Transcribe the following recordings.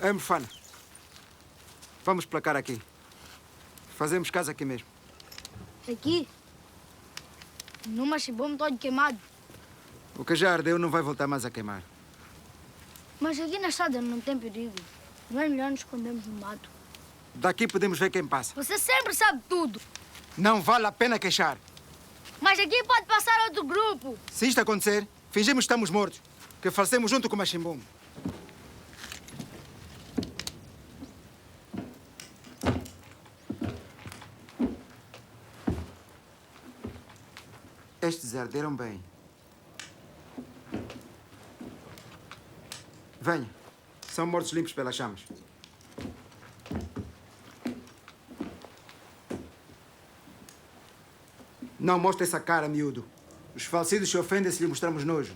É, Mofana. Vamos placar aqui. Fazemos casa aqui mesmo. Aqui? No machibome todo queimado. O que já ardeu não vai voltar mais a queimar. Mas aqui na estrada não tem perigo. Não é melhor nos escondermos no mato. Daqui podemos ver quem passa. Você sempre sabe tudo. Não vale a pena queixar. Mas aqui pode passar outro grupo. Se isto acontecer, fingimos que estamos mortos. Que falecemos junto com o Machimbum. Estes arderam bem. Venha. São mortos limpos pelas chamas. Não mostre essa cara, miúdo. Os falecidos se ofendem se lhe mostramos nojo.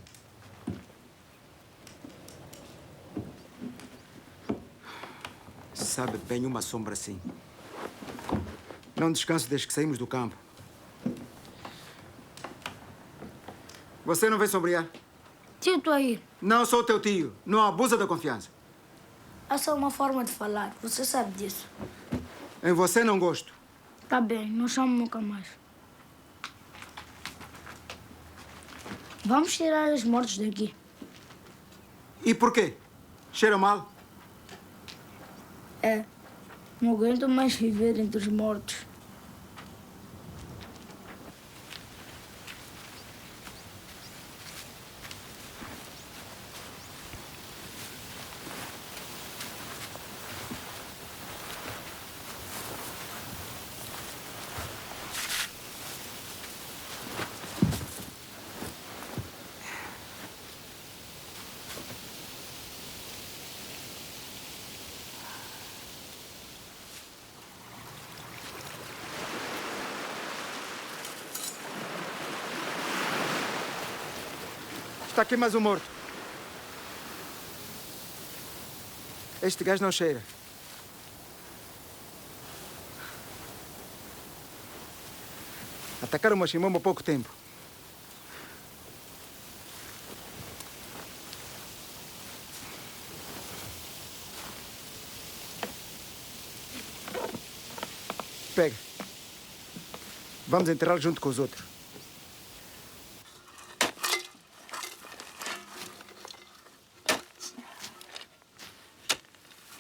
Sabe bem uma sombra assim. Não descanso desde que saímos do campo. Você não vem sombrear? Tio, estou aí. Não sou teu tio. Não abusa da confiança. Essa é uma forma de falar. Você sabe disso. Em você não gosto. Tá bem, não chamo nunca mais. Vamos tirar os mortos daqui. E por quê? Cheira mal? É. Não aguento mais viver entre os mortos. Está aqui mais um morto. Este gajo não cheira. Atacaram o Machimombo há pouco tempo. Pega. Vamos enterrá-lo junto com os outros.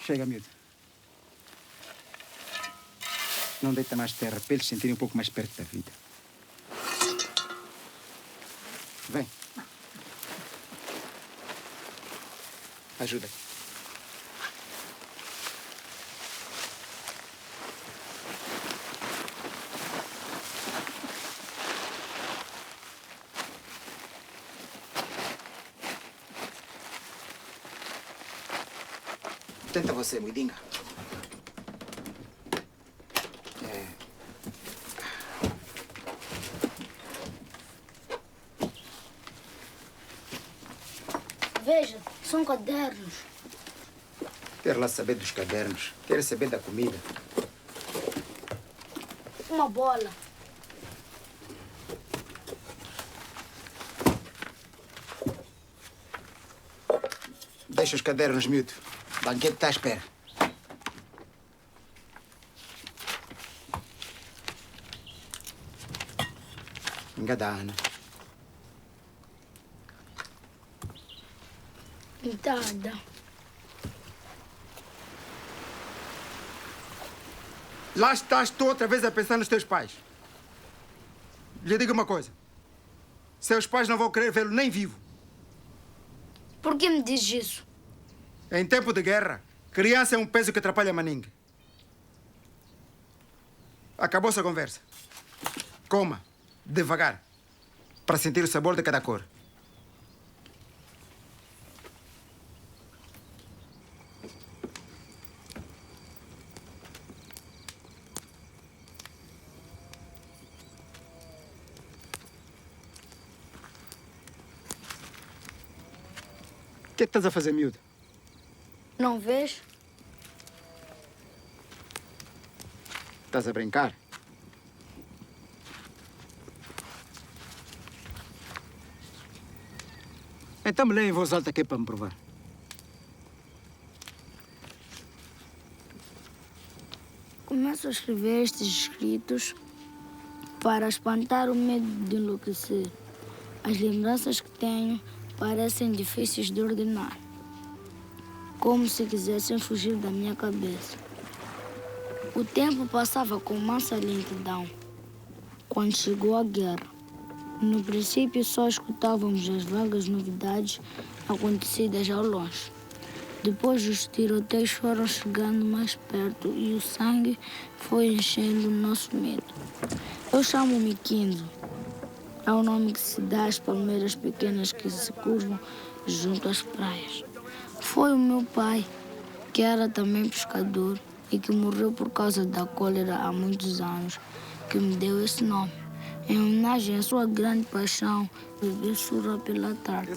Chega, miúdo. Não deita mais terra para eles se sentirem um pouco mais perto da vida. Vem. Ajuda. Tenta você, Muidinga. Veja, são cadernos. Quer lá saber dos cadernos. Quer saber da comida. Uma bola. Deixa os cadernos, miúdo. O banquete está à espera. Engadana. Nada. Lá estás tu outra vez a pensar nos teus pais. Lhe digo uma coisa. Seus pais não vão querer vê-lo nem vivo. Por que me dizes isso? Em tempo de guerra, criança é um peso que atrapalha maningue. Acabou-se a conversa. Coma, devagar, para sentir o sabor de cada cor. O que é que estás a fazer, miúdo? Não vês? Estás a brincar? Então me lê em voz alta aqui para me provar. Começo a escrever estes escritos para espantar o medo de enlouquecer. As lembranças que tenho parecem difíceis de ordenar, como se quisessem fugir da minha cabeça. O tempo passava com mansa lentidão. Quando chegou a guerra, no princípio só escutávamos as vagas novidades acontecidas ao longe. Depois os tiroteios foram chegando mais perto e o sangue foi enchendo o nosso medo. Eu chamo-me Quinzo. É o nome que se dá às palmeiras pequenas que se curvam junto às praias. Foi o meu pai, que era também pescador e que morreu por causa da cólera há muitos anos, que me deu esse nome, em homenagem à sua grande paixão beber surra pela tarde.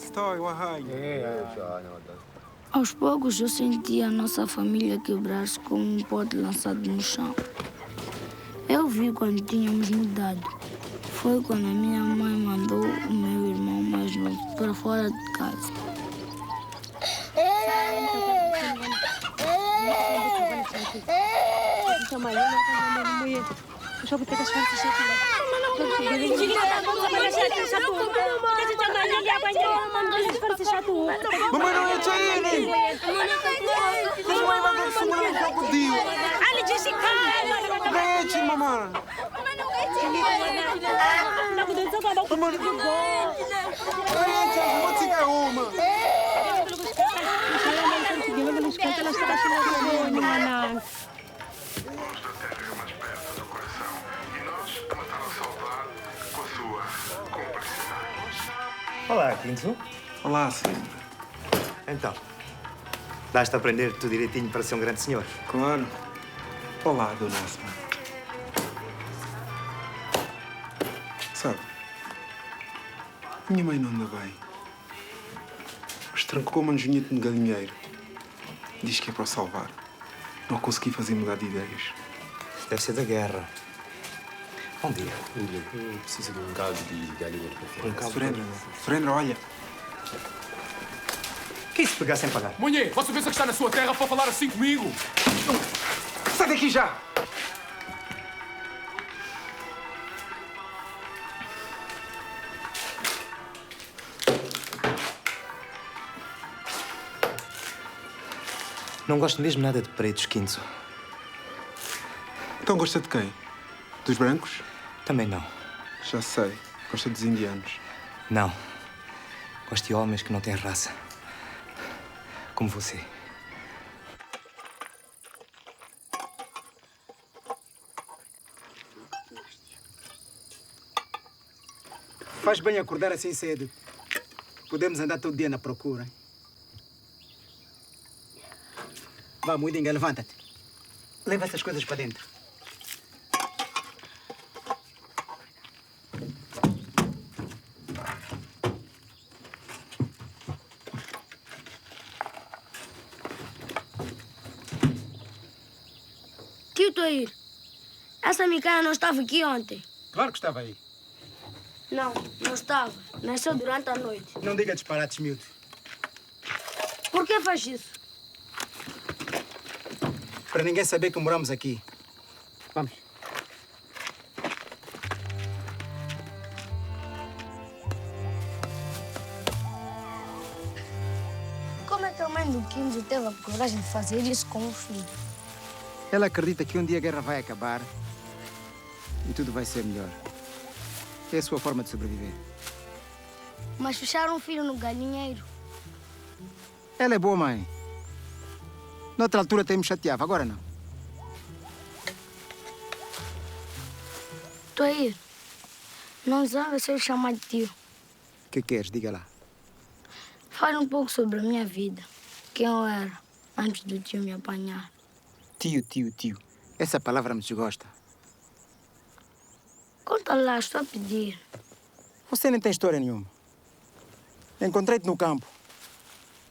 Aos poucos eu senti a nossa família quebrar-se como um pote lançado no chão. Eu vi quando tínhamos mudado. Foi quando a minha mãe mandou o meu irmão mais novo para fora de casa. Mamãe não é Chaine! Mamãe vai ver se não é podio. Ali disse cara. Rete, mamãe! Mamãe, Rete, vou te dar uma! Olá, Quinto. Olá, senhor. Então, dás-te a aprender tudo direitinho para ser um grande senhor. Claro. Olá, dona Asma. Sabe, minha mãe não anda bem. Mas trancou-me um junhito de galinheiro. Diz que é para o salvar. Não consegui fazer mudar de ideias. Deve ser da guerra. Bom dia. Eu preciso de um caldo de galinha de preferência. Surendra, olha. Que isso pegar sem pagar? Monhê, você pensa que está na sua terra para falar assim comigo? Sai daqui já! Não gosto mesmo nada de pretos, Quinto. Então gosta de quem? Dos brancos? Também não. Já sei. Gosta dos indianos. Não. Gosto de homens que não têm raça. Como você. Faz bem acordar assim cedo. Podemos andar todo dia na procura. Vá, Muidinga, levanta-te. Leva essas coisas para dentro. Tio Toir, essa micaia não estava aqui ontem. Claro que estava aí. Não, não estava. Nasceu durante a noite. Não diga disparates, miúdo. Por que faz isso? Para ninguém saber que moramos aqui. Vamos. Como como é que a mãe do Quinzo teve a coragem de fazer isso com o filho? Ela acredita que um dia a guerra vai acabar e tudo vai ser melhor. É a sua forma de sobreviver. Mas fecharam o filho no galinheiro. Ela é boa mãe. Noutra altura até me chateava, agora não. Tô aí. Não sabe se eu chamar de tio. O que queres? Diga lá. Fale um pouco sobre a minha vida. Quem eu era antes do tio me apanhar. Tio. Essa palavra me desgosta. Conta lá, estou a pedir. Você nem tem história nenhuma. Encontrei-te no campo.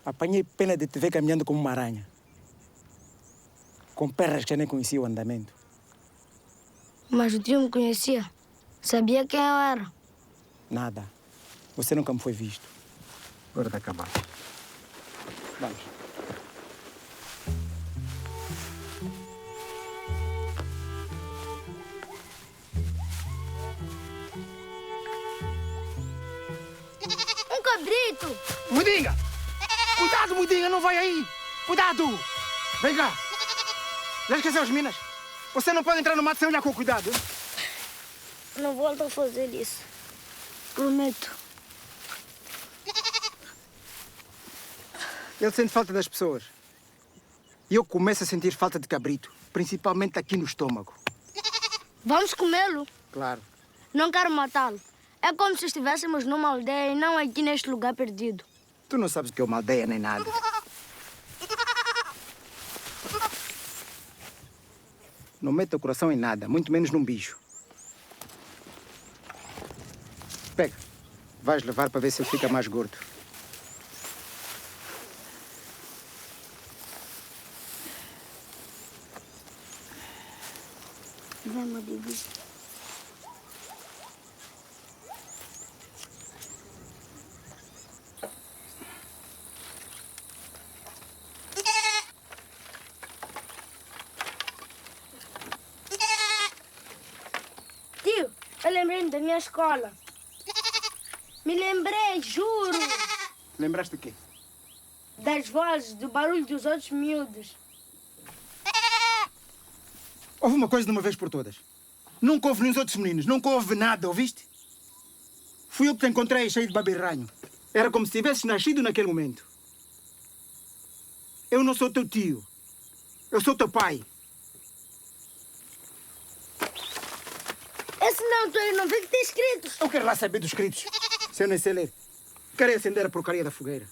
Apanhei pena de te ver caminhando como uma aranha. Com pernas que eu nem conhecia o andamento. Mas o tio me conhecia. Sabia quem eu era. Nada. Você nunca me foi visto. Agora está acabado. Vamos. Um cabrito! Mudinga! Cuidado, Mudinga, não vai aí! Cuidado! Vem cá! Já esqueceu as minas? Você não pode entrar no mato sem olhar com cuidado. Não volto a fazer isso. Prometo. Ele sente falta das pessoas. E eu começo a sentir falta de cabrito, principalmente aqui no estômago. Vamos comê-lo? Claro. Não quero matá-lo. É como se estivéssemos numa aldeia e não aqui neste lugar perdido. Tu não sabes o que é uma aldeia nem nada. Não meta o coração em nada, muito menos num bicho. Pega. Vais levar para ver se ele fica mais gordo. Vem, Madigo. Tio, eu lembrei-me da minha escola. Me lembrei, juro. Lembraste de quê? Das vozes, do barulho dos outros miúdos. Houve uma coisa de uma vez por todas. Nunca houve nem os outros meninos, nunca houve nada, ouviste? Fui eu que te encontrei cheio de babirranho. Era como se tivesses nascido naquele momento. Eu não sou teu tio. Eu sou teu pai. Esse não, eu não vi que tem escritos. Eu quero lá saber dos escritos. Se eu nem sei ler. Quero acender a porcaria da fogueira.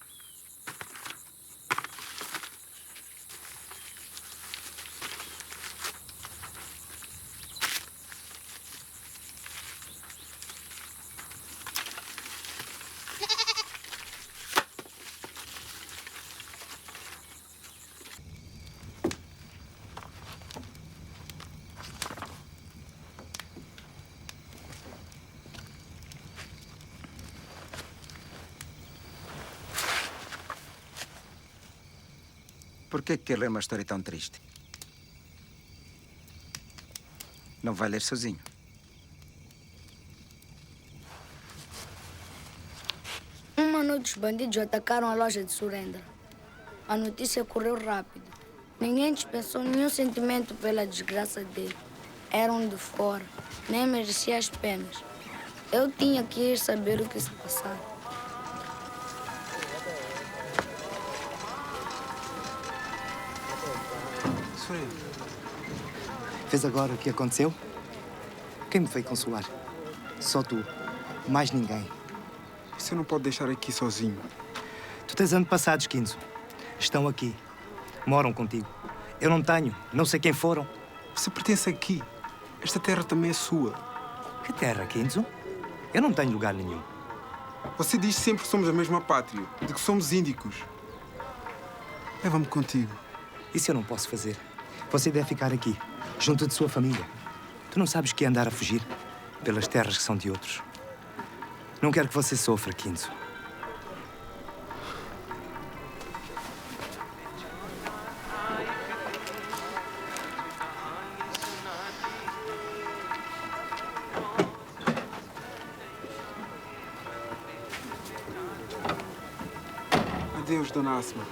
Por que quer ler uma história tão triste? Não vai ler sozinho. Uma noite os bandidos atacaram a loja de Surendra. A notícia correu rápido. Ninguém dispensou nenhum sentimento pela desgraça dele. Eram de fora, nem merecia as penas. Eu tinha que ir saber o que se passava. Vês agora o que aconteceu? Quem me veio consolar? Só tu. Mais ninguém. Você não pode deixar aqui sozinho. Tu tens antepassados, Quinzo. Estão aqui. Moram contigo. Eu não tenho. Não sei quem foram. Você pertence aqui. Esta terra também é sua. Que terra, Quinzo? Eu não tenho lugar nenhum. Você diz sempre que somos a mesma pátria, de que somos índicos. Leva-me contigo. Isso eu não posso fazer. Você deve ficar aqui, junto de sua família. Tu não sabes que é andar a fugir pelas terras que são de outros. Não quero que você sofra, Quinzo. Adeus, Dona Asma.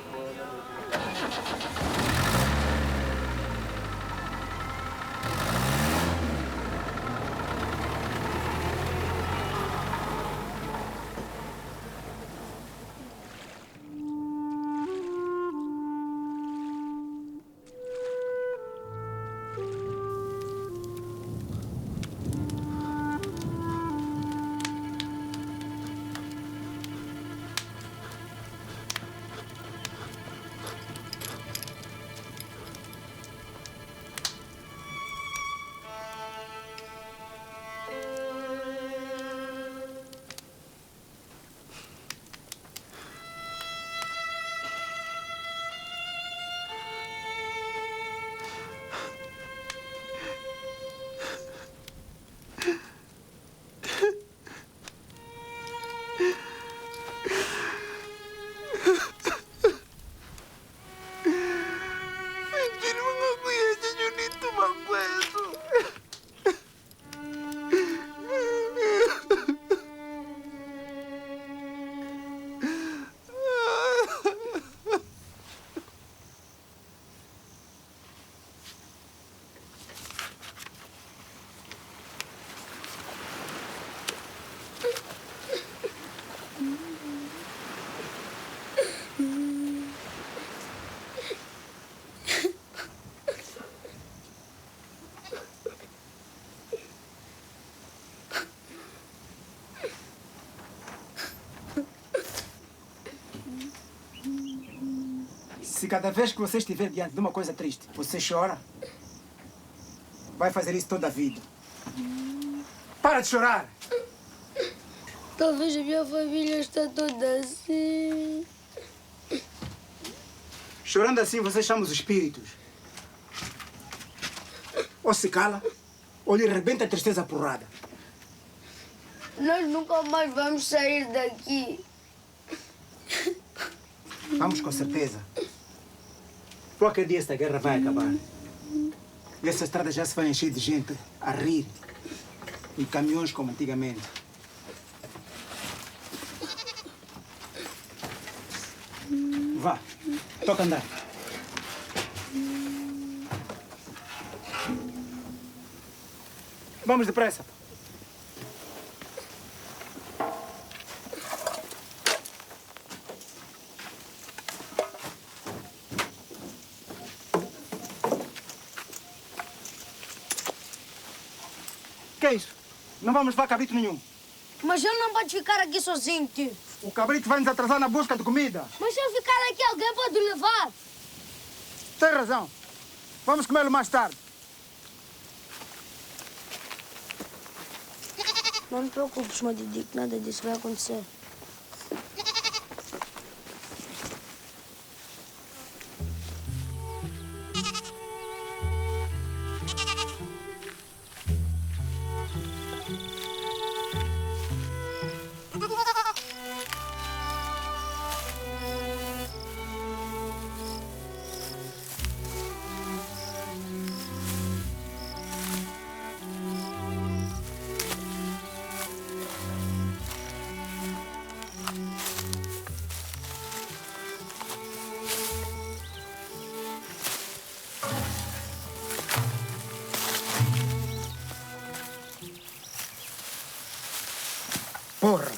Se cada vez que você estiver diante de uma coisa triste, você chora, vai fazer isso toda a vida. Para de chorar! Talvez a minha família está toda assim. Chorando assim, você chama os espíritos. Ou se cala, ou lhe rebenta a tristeza porrada. Nós nunca mais vamos sair daqui. Vamos com certeza. Qualquer dia esta guerra vai acabar. E essa estrada já se vai encher de gente a rir. E caminhões como antigamente. Vá, toca andar. Vamos depressa. Que é isso? Não vamos levar cabrito nenhum. Mas ele não pode ficar aqui sozinho, tio. O cabrito vai nos atrasar na busca de comida. Mas se eu ficar aqui, alguém pode o levar. Tem razão. Vamos comê-lo mais tarde. Não te preocupes, Madidi, que nada disso vai acontecer. Porra!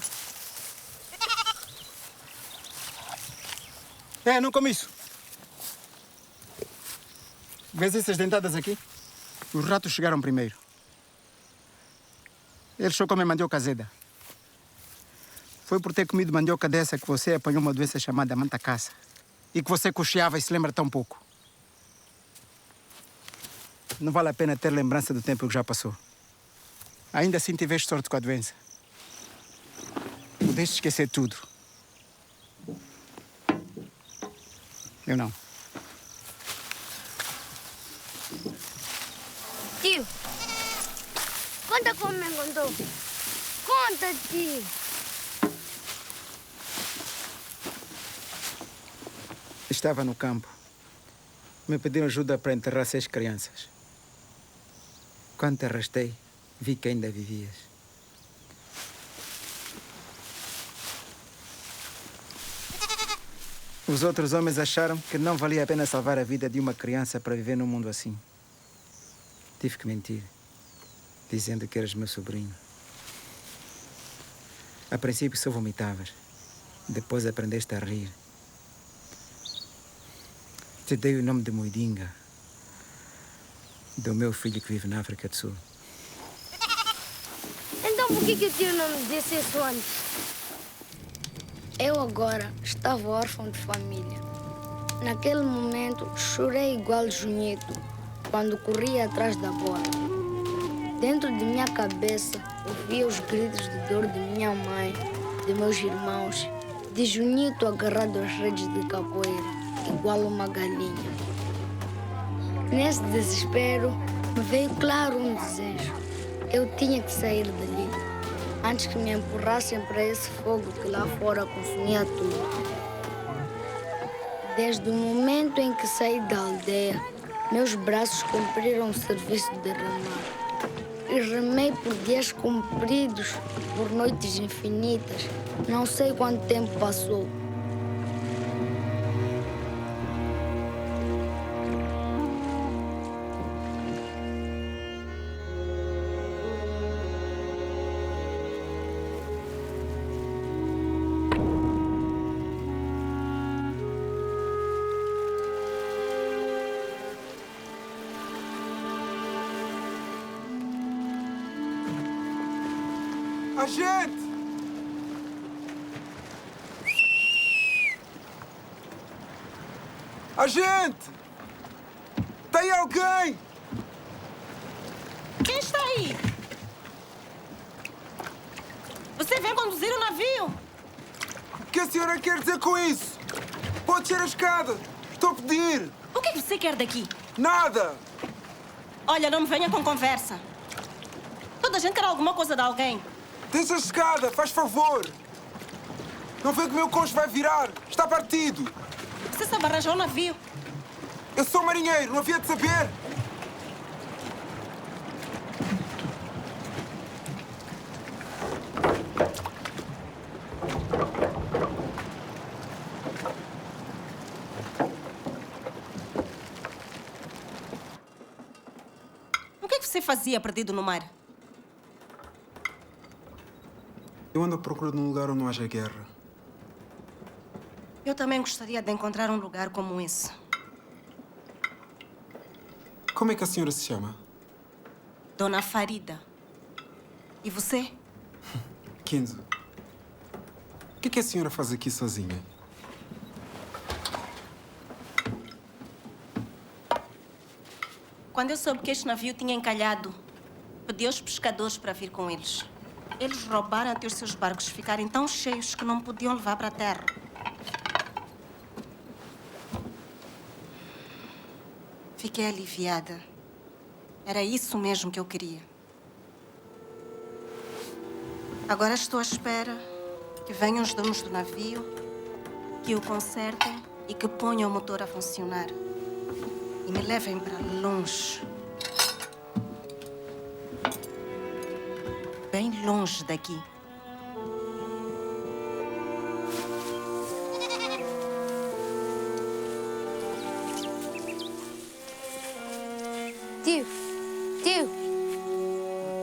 Não come isso. Vês essas dentadas aqui? Os ratos chegaram primeiro. Eles só comem mandioca azeda. Foi por ter comido mandioca dessa que você apanhou uma doença chamada mantacaça. E que você cocheava e se lembra tão pouco. Não vale a pena ter lembrança do tempo que já passou. Ainda assim tiveste sorte com a doença. Pudeste esquecer tudo. Eu não. Tio, conta como me encontrou. Conta, tio. Estava no campo. Me pediram ajuda para enterrar 6 crianças. Quando te arrastei, vi que ainda vivias. Os outros homens acharam que não valia a pena salvar a vida de uma criança para viver num mundo assim. Tive que mentir, dizendo que eras meu sobrinho. A princípio só vomitavas. Depois aprendeste a rir. Te dei o nome de Moidinga, do meu filho que vive na África do Sul. Então por que o tio não me disse isso antes? Eu agora estava órfão de família. Naquele momento, chorei igual Junito, quando corria atrás da bola. Dentro de minha cabeça, ouvia os gritos de dor de minha mãe, de meus irmãos, de Junito agarrado às redes de capoeira, igual uma galinha. Nesse desespero, me veio claro um desejo. Eu tinha que sair dali, antes que me empurrassem para esse fogo que lá fora consumia tudo. Desde o momento em que saí da aldeia, meus braços cumpriram o serviço de remar. E remei por dias compridos, por noites infinitas. Não sei quanto tempo passou. A gente! Agente! Tem alguém? Quem está aí? Você vem conduzir o navio? O que a senhora quer dizer com isso? Pode ser a escada. Estou a pedir. O que você quer daqui? Nada. Olha, não me venha com conversa. Toda a gente quer alguma coisa de alguém. Deixa a escada, faz favor. Não vê que o meu cônjuge vai virar. Está partido. Você sabe arranjar um navio? Eu sou marinheiro, não havia de saber. O que você fazia perdido no mar? Eu ando à procura de um lugar onde não haja guerra. Eu também gostaria de encontrar um lugar como esse. Como é que a senhora se chama? Dona Farida. E você? Kenzo. O que é que a senhora faz aqui sozinha? Quando eu soube que este navio tinha encalhado, pedi aos pescadores para vir com eles. Eles roubaram até os seus barcos ficarem tão cheios que não podiam levar para a terra. Fiquei aliviada. Era isso mesmo que eu queria. Agora estou à espera que venham os donos do navio, que o consertem e que ponham o motor a funcionar. E me levem para longe. Bem longe daqui. Tio,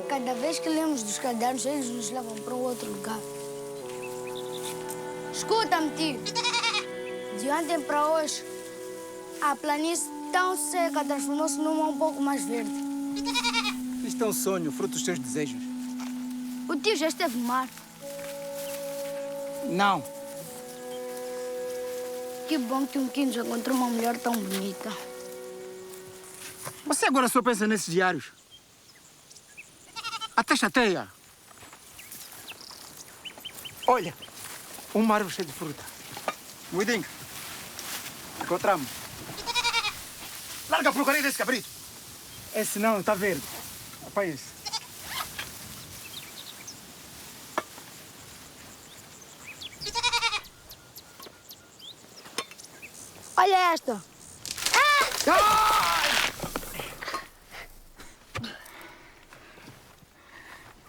cada vez que lemos dos cadernos, eles nos levam para um outro lugar. Escuta-me, tio. De ontem para hoje, a planície tão seca transformou-se numa um pouco mais verde. Isto é um sonho, fruto dos seus desejos. O tio já esteve no mar. Não. Que bom que um Quinto encontrou uma mulher tão bonita. Você agora só pensa nesses diários. Até chateia. Olha, uma árvore cheia de fruta. Muidinho, encontramos. Larga a porcaria desse cabrito. Esse não, está verde. Apanha esse. Olha esta.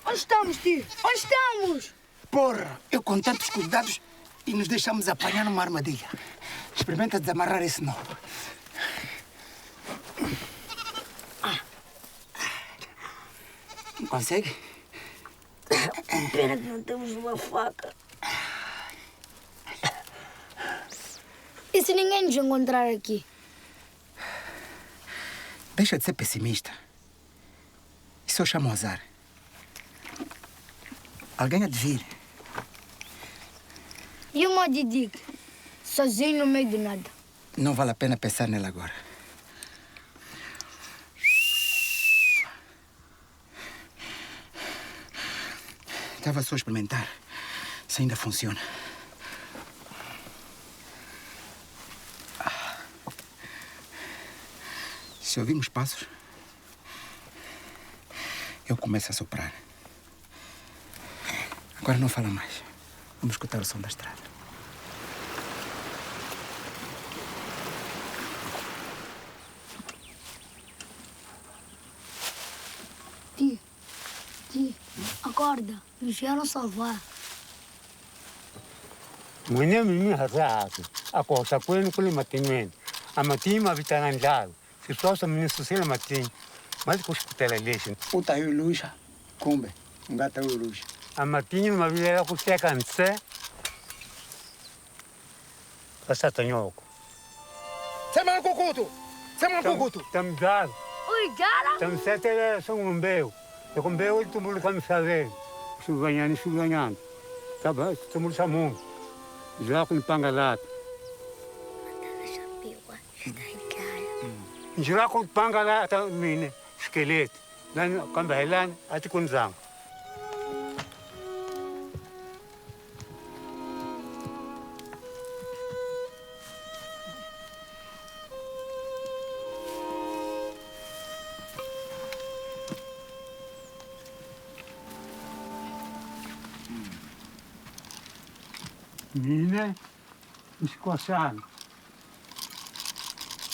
Onde estamos, tio? Onde estamos? Porra, eu com tantos cuidados e nos deixamos apanhar numa armadilha. Experimenta desamarrar esse nó. Não consegue? Pena que não temos uma faca. E se ninguém nos encontrar aqui? Deixa de ser pessimista. Isso eu chamo azar. Alguém há de vir. E o Moby Dick? Sozinho no meio do nada. Não vale a pena pensar nele agora. Estava só a experimentar se ainda funciona. Se ouvirmos passos, eu começo a soprar. Agora não fala mais. Vamos escutar o som da estrada. Tio, acorda. Nos vieram salvar. Mwenye mimi hazaki akosa kwenu kule matinweni amatini mavitananjalo sisosa mini susila matini mas kushkutela leshin Uta yu luxa, kumbe, ngata yu luxa. amatini mavilela kuteka nse kasatanyoko Sema kukutu! Sema kukutu! tamzalo Oi, cara! tamsetele songumbeu yokumbeu itumbulu kamsaveli shuganyani taba itumbulu samungu Zako ni panga lata. Njira ko panga la ata mine skelet. Lan kan bahelan ati kunzang. Mine iskosan.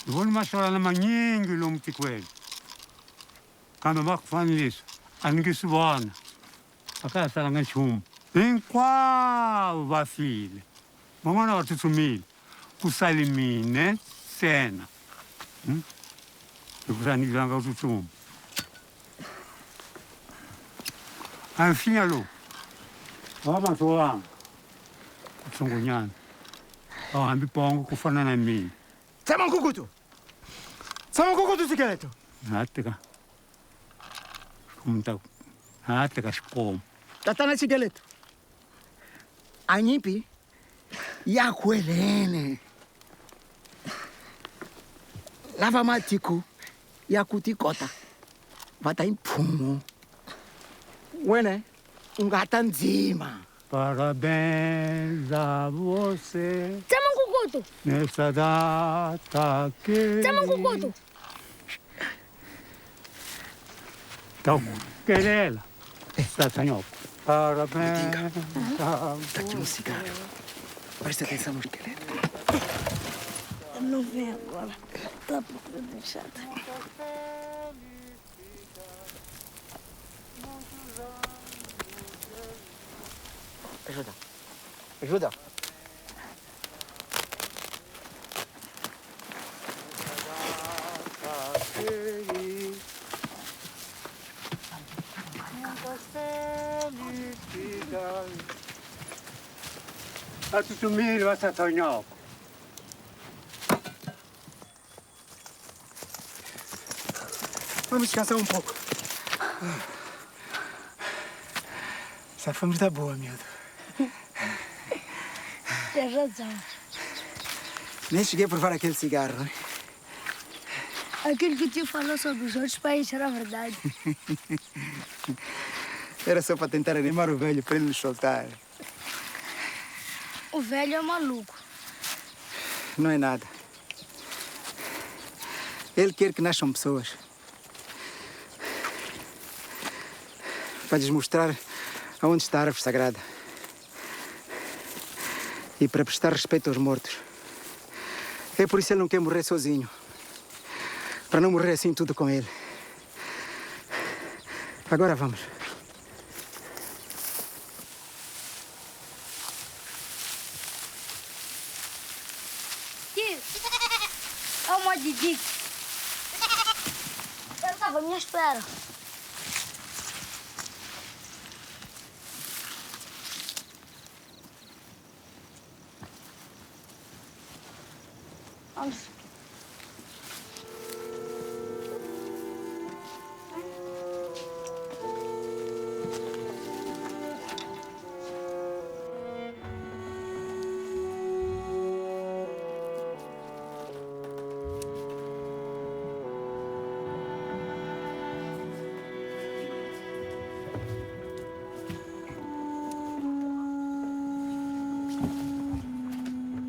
Vou mostrar na manhã que não te coelho. Quando eu faço isso, a ninguém se vana. A casa ela não chum. Em qual vai filho? Vamos na hora de sumir. O salimine cena. Eu vou nem ganhar o chum. Enfim, alô. Vamos lá. Songonyan. Ambi pongo kufana na mimi. Sama kukutu! Sama kukutu sikeleto! Nateka. Kumta. Nateka skom. Tatana sikeleto. Anyipi ya kwelene. Lava matiku ya kutikota. Vata imphumo. Wene ungata nzima. Parabéns a você Chama Kukutu! nessa data que... Chama Kukutu! Então, querela. Está, senhor. Parabéns a Tá aqui um cigarro. Presta atenção no esqueleto. Ele não vem agora. Tá por deixada. Ajuda. Ajuda. A tu sumir, vas a soñar. Vamos descansar um pouco. Essa fome tá boa, miúdo. Tem razão. Nem cheguei a provar aquele cigarro, né? Aquilo que o tio falou sobre os outros países era verdade. Era só para tentar animar o velho para ele nos soltar. O velho é maluco. Não é nada. Ele quer que nasçam pessoas. Para lhes mostrar aonde está a árvore sagrada. E para prestar respeito aos mortos. É por isso que ele não quer morrer sozinho. Para não morrer assim tudo com ele. Agora vamos. Tio! É uma Didi. Ele estava à minha espera. Vamos.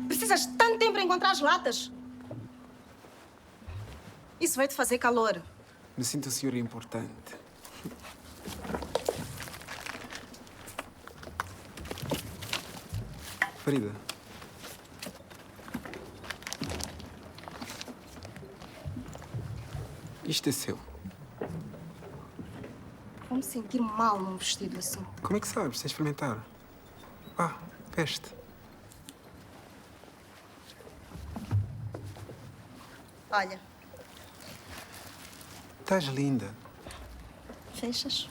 Precisas de tanto tempo para encontrar as latas. Isso vai te fazer calor. Me sinto a senhora importante. Farida. Isto é seu. Vou me sentir mal num vestido assim. Como é que sabes? Sem experimentar. Ah, veste. Olha, Estás linda. fechas?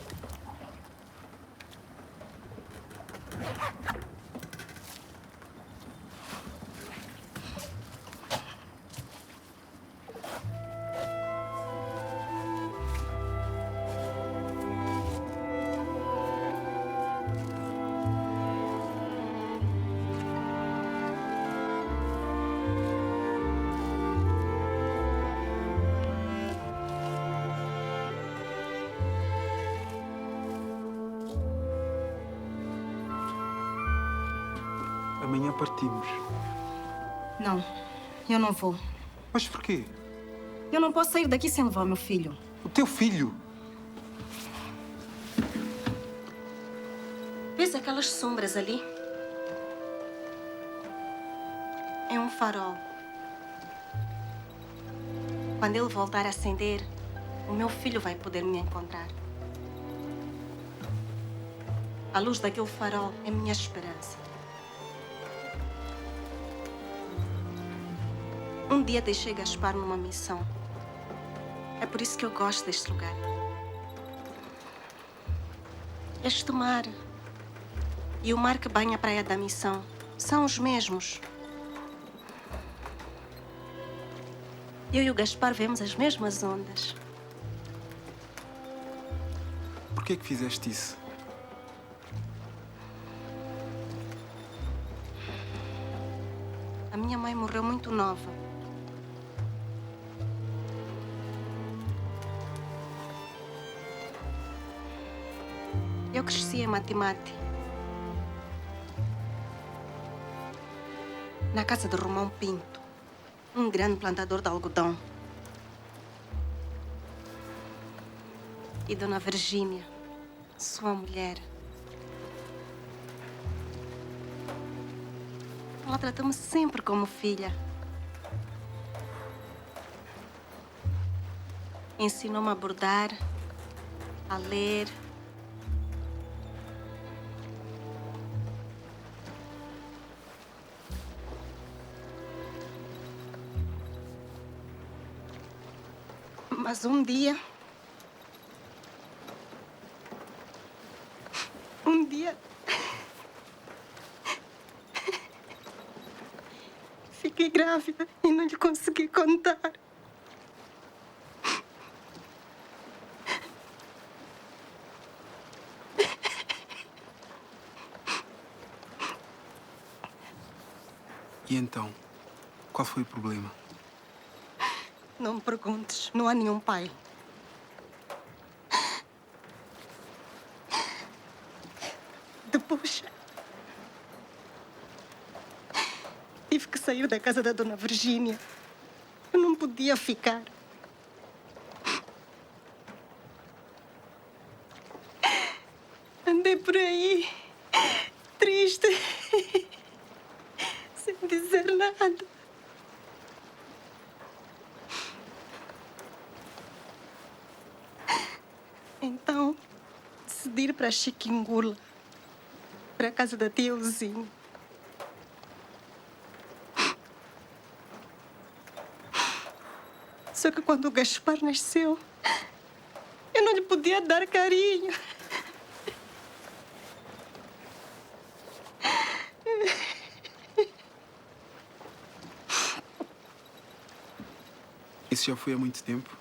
partimos. Não, eu não vou. Mas porquê? Eu não posso sair daqui sem levar o meu filho. O teu filho? Vês aquelas sombras ali? É um farol. Quando ele voltar a acender, o meu filho vai poder me encontrar. A luz daquele farol é minha esperança. Um dia deixei Gaspar numa missão. É por isso que eu gosto deste lugar. Este mar e o mar que banha a praia da missão são os mesmos. Eu e o Gaspar vemos as mesmas ondas. Por que fizeste isso? A minha mãe morreu muito nova. Eu cresci em Matimate, na casa de Romão Pinto, um grande plantador de algodão. E Dona Virgínia, sua mulher. Ela tratou-me sempre como filha. Ensinou-me a bordar, a ler. Mas um dia... Fiquei grávida e não lhe consegui contar. E então? Qual foi o problema? Não me perguntes, não há nenhum pai. Depois... tive que sair da casa da Dona Virgínia. Eu não podia ficar. Andei por aí, triste, sem dizer nada. Então, decidi ir para Chiquingula, para a casa da tia Uzinho. Só que quando o Gaspar nasceu, eu não lhe podia dar carinho. Isso já foi há muito tempo?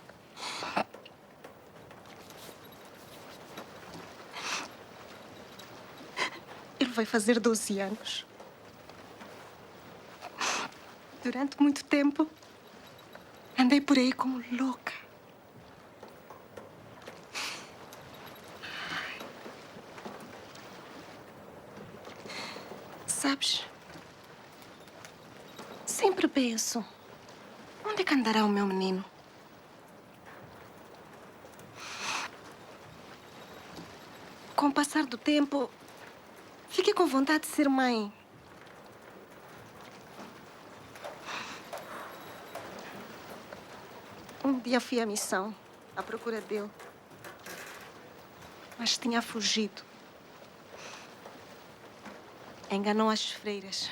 Ele vai fazer 12 anos. Durante muito tempo, andei por aí como louca. Sabes? Sempre penso, onde é que andará o meu menino? Com o passar do tempo, fiquei com vontade de ser mãe. Um dia fui à missão, à procura dele. Mas tinha fugido. Enganou as freiras.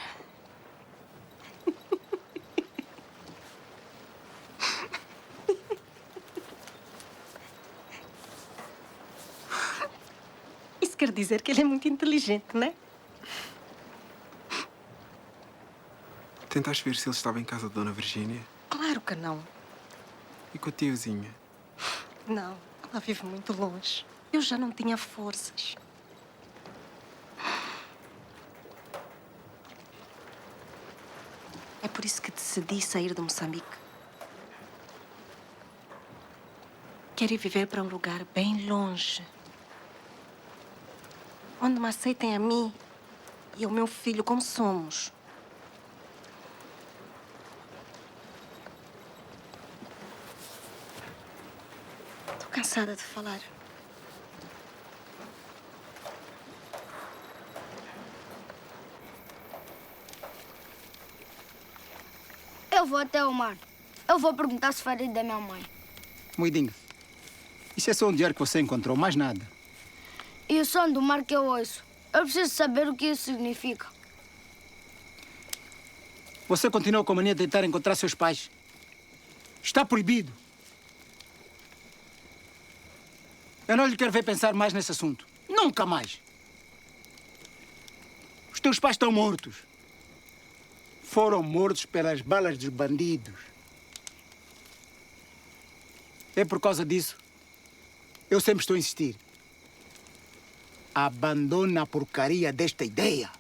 Isso quer dizer que ele é muito inteligente, não é? Tentaste ver se ele estava em casa da Dona Virgínia? Claro que não. E com a tiozinha? Não, ela vive muito longe. Eu já não tinha forças. É por isso que decidi sair de Moçambique. Quero ir viver para um lugar bem longe, onde me aceitem a mim e ao meu filho como somos. Estou cansada de falar. Eu vou até o mar. Eu vou perguntar se Farid é minha mãe. Moidinho, isso é só um diário que você encontrou, mais nada. E o som do mar que eu ouço. Eu preciso saber o que isso significa. Você continua com a mania de tentar encontrar seus pais. Está proibido. Eu não lhe quero ver pensar mais nesse assunto. Nunca mais. Os teus pais estão mortos. Foram mortos pelas balas dos bandidos. É por causa disso. Eu sempre estou a insistir. Abandona a porcaria desta ideia.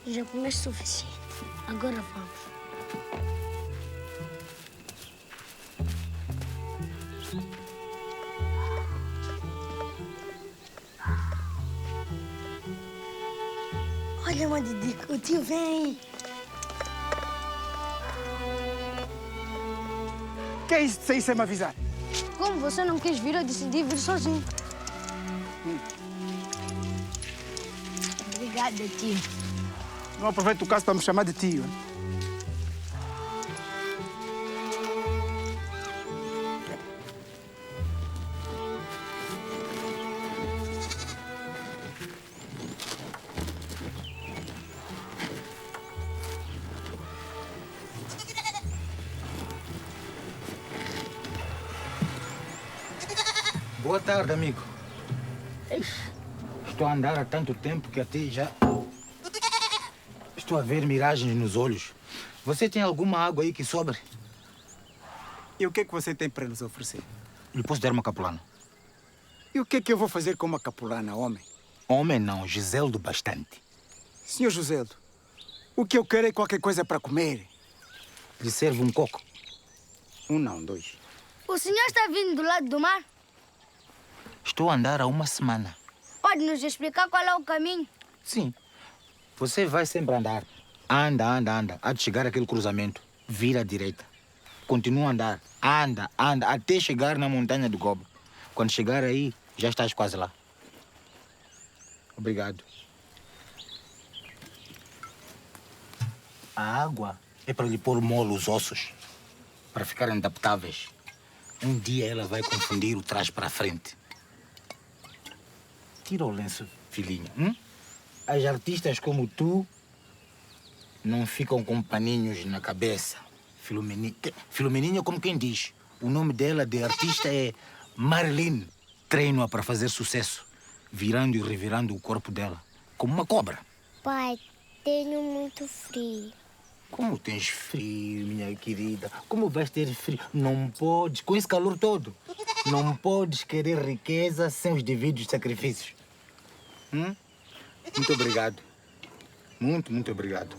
Já comeste suficiente. Agora vamos. Olha, Madidico, o tio vem. Que é isso de sair sem me avisar? Como você não quis vir, eu decidi vir sozinho. Obrigada, tio. Não aproveita o caso para me chamar de tio. Boa tarde, amigo. Estou a andar há tanto tempo que até já estou a ver miragens nos olhos. Você tem alguma água aí que sobre? E o que é que você tem para nos oferecer? Lhe posso dar uma capulana? E o que é que eu vou fazer com uma capulana, homem? Homem não, Giseldo bastante. Senhor Joseldo, o que eu quero é qualquer coisa para comer. Lhe serve um coco? Um não, dois. O senhor está vindo do lado do mar? Estou a andar há uma semana. Pode nos explicar qual é o caminho? Sim. Você vai sempre andar. Anda, anda, anda. Há de chegar àquele cruzamento. Vira à direita. Continua a andar. Anda, anda, até chegar na montanha do Gobo. Quando chegar aí, já estás quase lá. Obrigado. A água é para lhe pôr mole os ossos, para ficarem adaptáveis. Um dia ela vai confundir o trás para a frente. Tira o lenço, filhinho. As artistas como tu não ficam com paninhos na cabeça. Filomeninha, como quem diz. O nome dela de artista é Marilyn. Treino-a para fazer sucesso, virando e revirando o corpo dela, como uma cobra. Pai, tenho muito frio. Como tens frio, minha querida? Como vais ter frio? Não podes, com esse calor todo, não podes querer riqueza sem os devidos sacrifícios. Muito obrigado. Muito obrigado.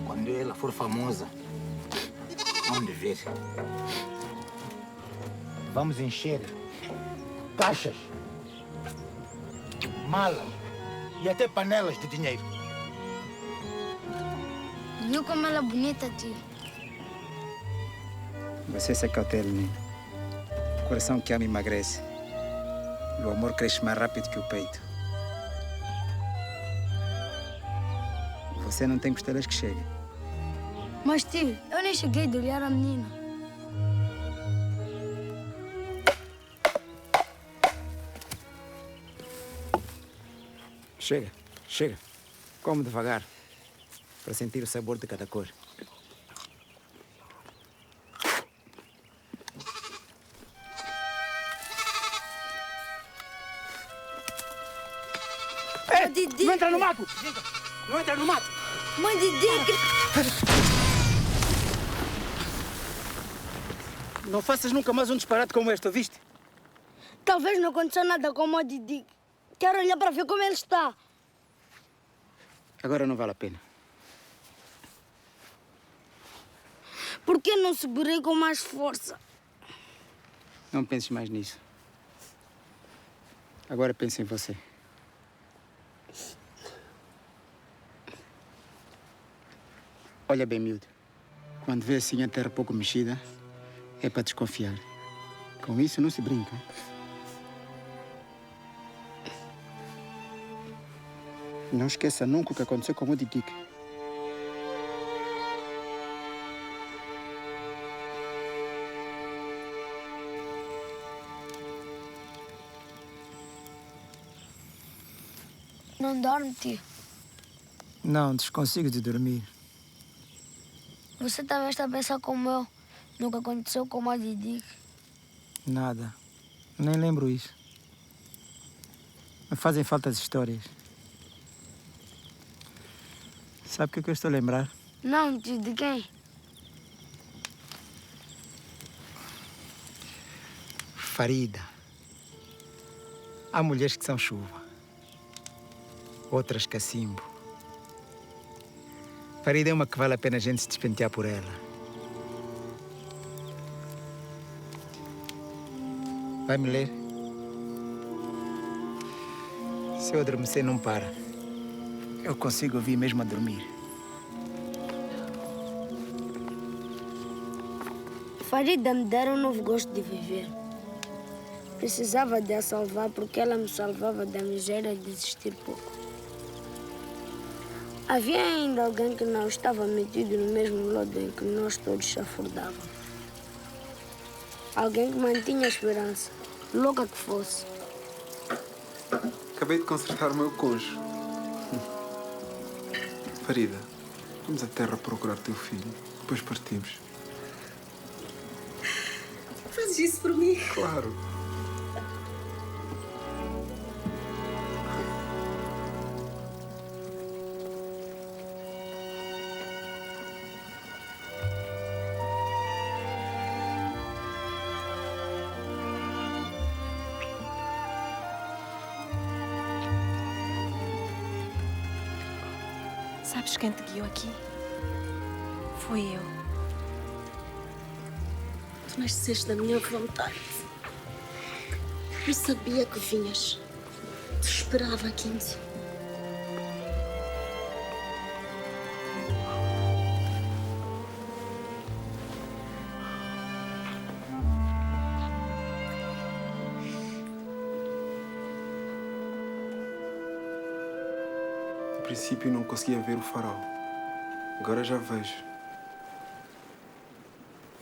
Quando ela for famosa, onde ver? Vamos encher caixas, malas e até panelas de dinheiro. Viu como ela é bonita, tio? Você se cautela, menino. O coração que ama emagrece. E o amor cresce mais rápido que o peito. Você não tem costelas que cheguem. Mas, tio, eu nem cheguei de olhar a menina. Chega. Come devagar, para sentir o sabor de cada cor. Didi! Não entra no mato! Não entra no mato! Mãe Didi! Não faças nunca mais um disparate como este, ouviste? Talvez não aconteceu nada com o Didi. Quero olhar para ver como ele está. Agora não vale a pena. Por que não segurei com mais força? Não penses mais nisso. Agora pense em você. Olha bem, miúdo. Quando vê assim a terra pouco mexida, é para desconfiar. Com isso não se brinca. Não esqueça nunca o que aconteceu com o Didique. Não dorme, tio. Não, desconsigo de dormir. Você também está a pensar como eu. Nunca aconteceu com o Didi. Nada. Nem lembro isso. Me fazem falta as histórias. Sabe o que eu estou a lembrar? Não, tio, de quem? Farida. Há mulheres que são chuva. Outras cacimbo. Farida é uma que vale a pena a gente se despentear por ela. Vai me ler? Se eu adormecer, não para. Eu consigo ouvir mesmo a dormir. Farida me dera um novo gosto de viver. Precisava de a salvar porque ela me salvava da miséria de existir pouco. Havia ainda alguém que não estava metido no mesmo lodo em que nós todos chafurdávamos. Alguém que mantinha a esperança, louca que fosse. Acabei de consertar o meu cônjuge. Farida, vamos à terra procurar teu filho. Depois partimos. Fazes isso por mim? Claro. Sabes quem te guiou aqui? Fui eu. Tu nasceste da minha vontade. Eu sabia que vinhas. Te esperava, Kinsey. No princípio não conseguia ver o farol. Agora já vejo.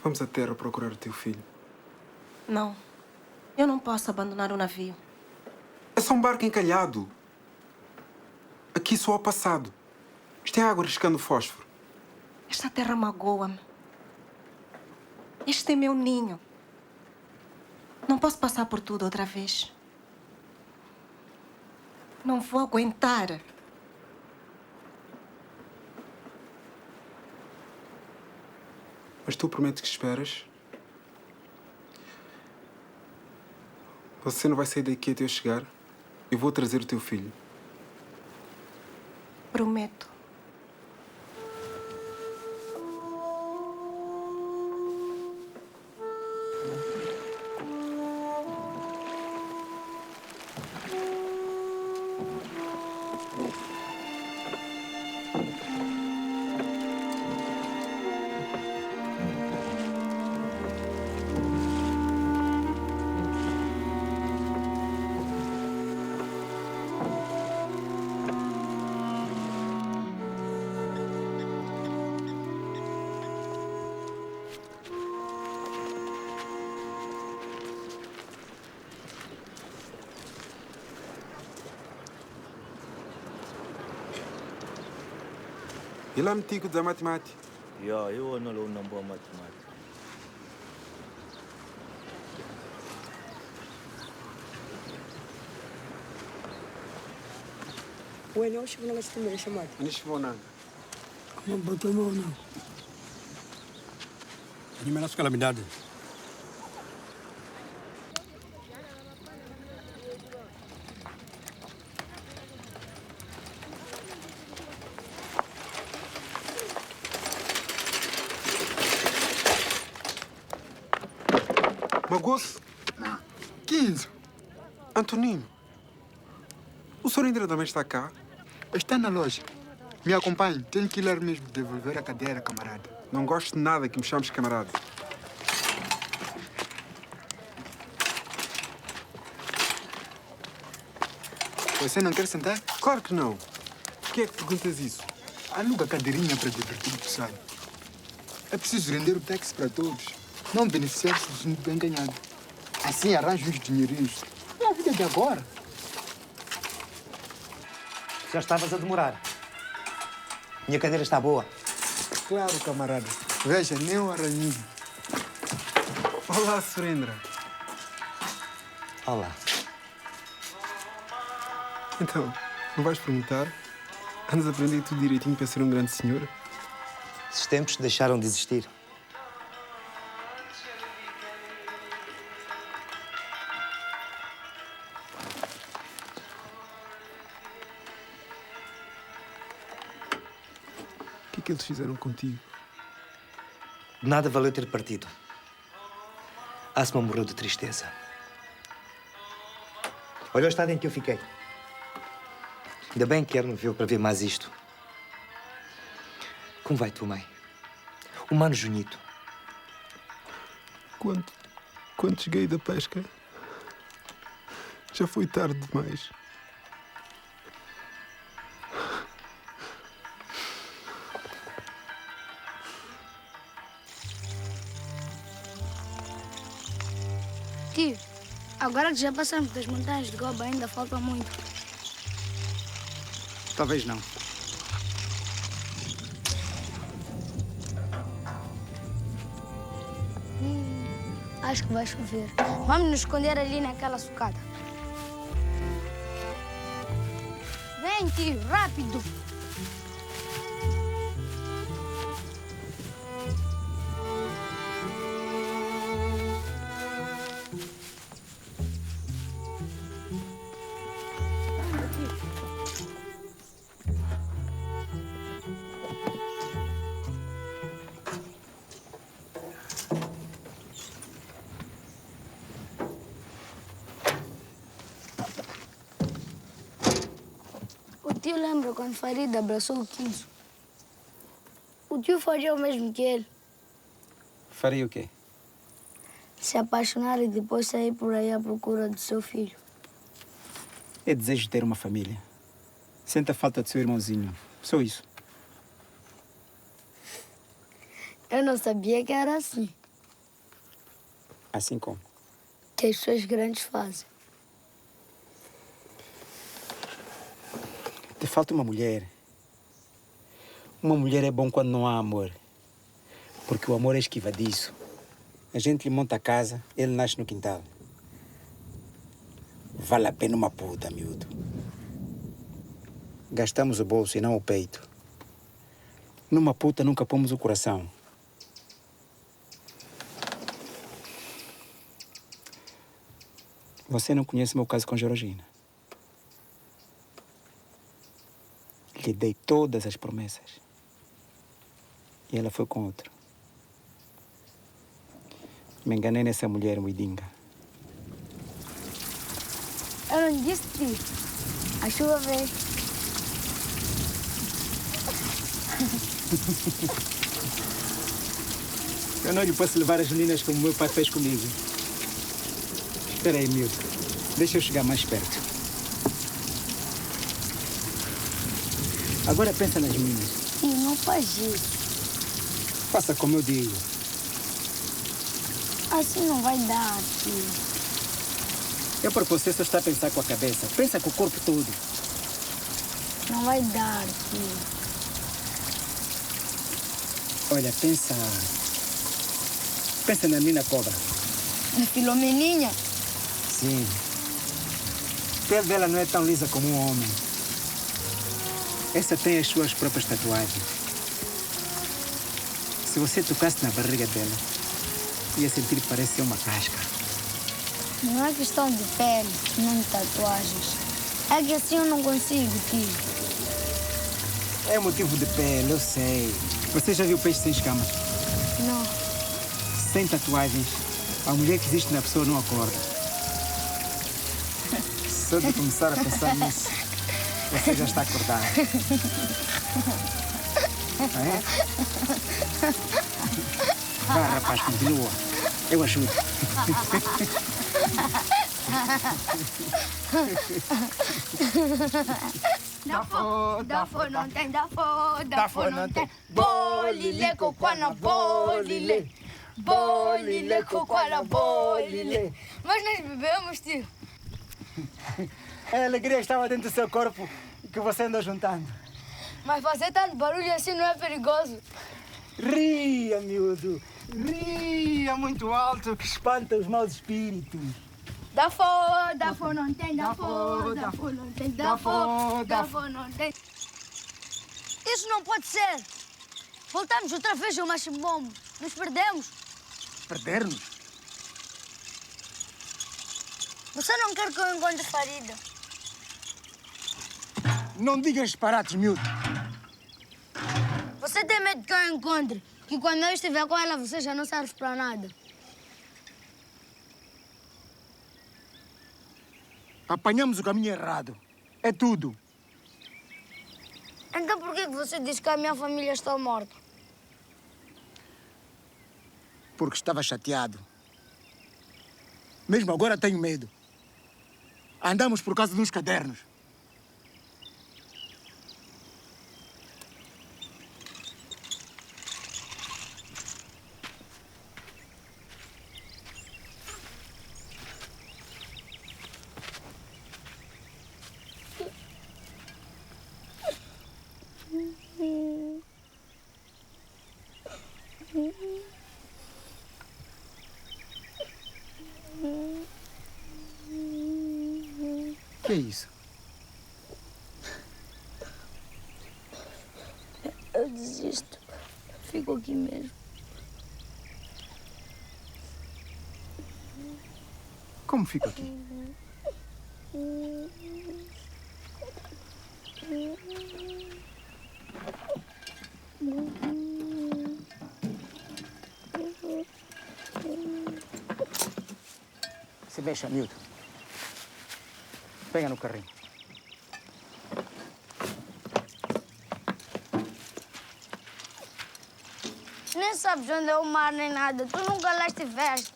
Vamos à terra procurar o teu filho. Não. Eu não posso abandonar o navio. É só um barco encalhado. Aqui só ao passado. Isto é água riscando fósforo. Esta terra magoa-me. Este é meu ninho. Não posso passar por tudo outra vez. Não vou aguentar. tu prometes que esperas? Você não vai sair daqui até eu chegar? Eu vou trazer o teu filho. Prometo. E lá metigo da matemática. Eu não leio uma boa matemática. Ué, não chegou na primeira chamada. Não chegou nada. Não botou mão, não. Ele me calamidade. Magoso? 15. Antonino, o senhor ainda também está cá? Está na loja. Me acompanhe. Tenho que ir lá mesmo devolver a cadeira, camarada. Não gosto de nada que me chames camarada. Você não quer sentar? Claro que não. Por que é que perguntas isso? Aluga a cadeirinha para divertir o pessoal. É preciso render o táxi para todos. Não beneficiar-se do muito bem ganhado. Assim arranja uns dinheirinhos. É a vida de agora. Já estavas a demorar. Minha cadeira está boa. Claro, camarada. Veja, nem um arranhinho. Olá, Surendra. Olá. Então, não vais perguntar? Andas a aprender tudo direitinho para ser um grande senhor? Esses tempos deixaram de existir. O que é que eles fizeram contigo? De nada valeu ter partido. Asma morreu de tristeza. Olha o estado em que eu fiquei. Ainda bem que não viu para ver mais isto. Como vai tua mãe? O Mano Junito. Quando cheguei da pesca, já foi tarde demais. Tio, agora que já passamos das montanhas de Goba, ainda falta muito. Talvez não. Acho que vai chover. Vamos nos esconder ali naquela sucata. Vem, tio, rápido. O tio lembra quando Farida abraçou o Quinzo? O tio faria o mesmo que ele. Faria o quê? Se apaixonar e depois sair por aí à procura do seu filho. É desejo de ter uma família. Sente a falta do seu irmãozinho. Só isso. Eu não sabia que era assim. Assim como? Que as pessoas grandes fazem. Te falta uma mulher. Uma mulher é bom quando não há amor. Porque o amor é esquivadiço. A gente lhe monta a casa, ele nasce no quintal. Vale a pena uma puta, miúdo. Gastamos o bolso e não o peito. Numa puta nunca pomos o coração. Você não conhece meu caso com Georgina. Lhe dei todas as promessas. E ela foi com outro. Me enganei nessa mulher, Muidinga. Eu não disse-te. A chuva veio. Eu não lhe posso levar as meninas como meu pai fez comigo. Espera aí, Milton. Deixa eu chegar mais perto. Agora pensa nas meninas. Tio, não faz isso. Faça como eu digo. Assim não vai dar, tio. É porque você só está a pensar com a cabeça. Pensa com o corpo todo. Não vai dar, tio. Olha, pensa na menina cobra. Na Filomeninha? Sim. A pele dela não é tão lisa como um homem. Essa tem as suas próprias tatuagens. Se você tocasse na barriga dela, ia sentir que parece uma casca. Não é questão de pele, nem de tatuagens. É que assim eu não consigo, tio. É motivo de pele, eu sei. Você já viu peixe sem escamas? Não. Sem tatuagens, a mulher que existe na pessoa não acorda. Só de começar a pensar nisso, você já está acordado. É? Vá, rapaz, continua. Eu ajudo. Dafo não tem, dafo não tem. Bolile, cocoana, bolile. Bolile, cocoana, bolile. Mas nós bebemos, tio. A alegria estava dentro do seu corpo que você andou juntando. Mas fazer tanto barulho assim não é perigoso. Ria, miúdo. Ria muito alto que espanta os maus espíritos. Dafo não tem, dafo não tem, dafo não tem. Isso não pode ser. Voltamos outra vez ao machimbombo. Nos perdemos. Perder-nos? Você não quer que eu encontre Farida? Não digas disparates, miúdo. Você tem medo que eu encontre? Que quando eu estiver com ela, você já não serve para nada. Apanhamos o caminho errado. É tudo. Então por que você disse que a minha família está morta? Porque estava chateado. Mesmo agora tenho medo. Andamos por causa de uns cadernos. Que é isso? Eu desisto. Fico aqui mesmo. Como fico aqui? Se mexa, Milton. Pega no carrinho. Nem sabes onde é o mar nem nada. Tu nunca lá estiveste.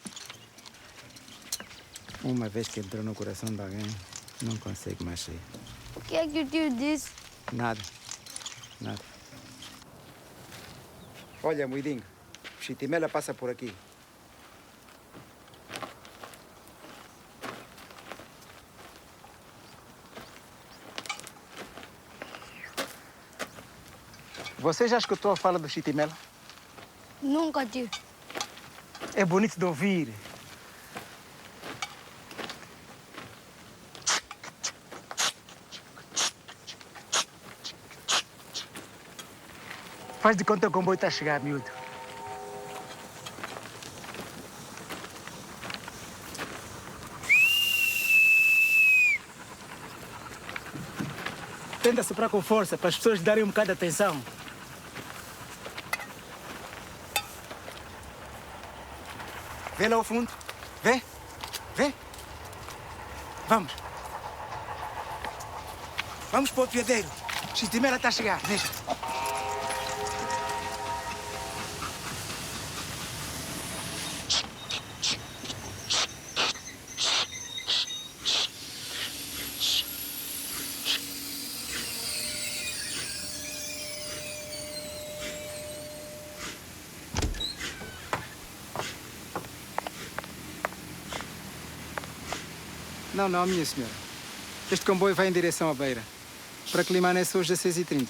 Uma vez que entrou no coração de alguém, não consegue mais sair. O que é que o tio disse? Nada. Nada. Olha, Muidinho, o Chitimela passa por aqui. Você já escutou a fala do Chitimela? Nunca, tio. É bonito de ouvir. Faz de conta que o comboio está a chegar, miúdo. Tenta soprar com força para as pessoas darem um bocado de atenção. Vê lá ao fundo. Vê. Vê. Vamos. Vamos para o piadeiro. O Chitimela está a chegar. Veja. Não, minha senhora. Este comboio vai em direção à Beira. Para Climane hoje às 6h30.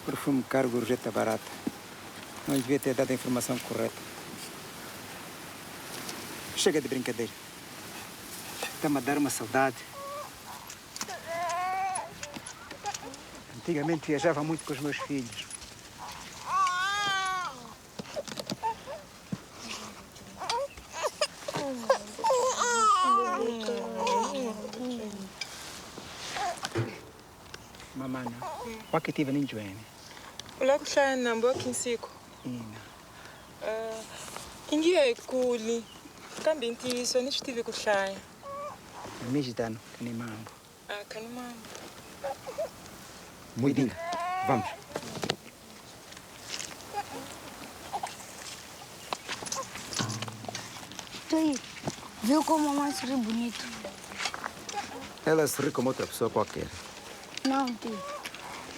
Perfume caro, gorjeta barata. Não devia ter dado a informação correta. Chega de brincadeira. Está-me a dar uma saudade. Antigamente viajava muito com os meus filhos. Mamana, wakati vani njweni. Ula kuhlaya nambo kinsiko. Ina. Ingiye ekuli. Kambe intiso ni switive kuhlaya. Mijitano kani mambo. Kani mambo. Muidinga, vamos. Tui, viu como a mamãe sorri bonito? Ela sorri como outra pessoa qualquer. Não, tio.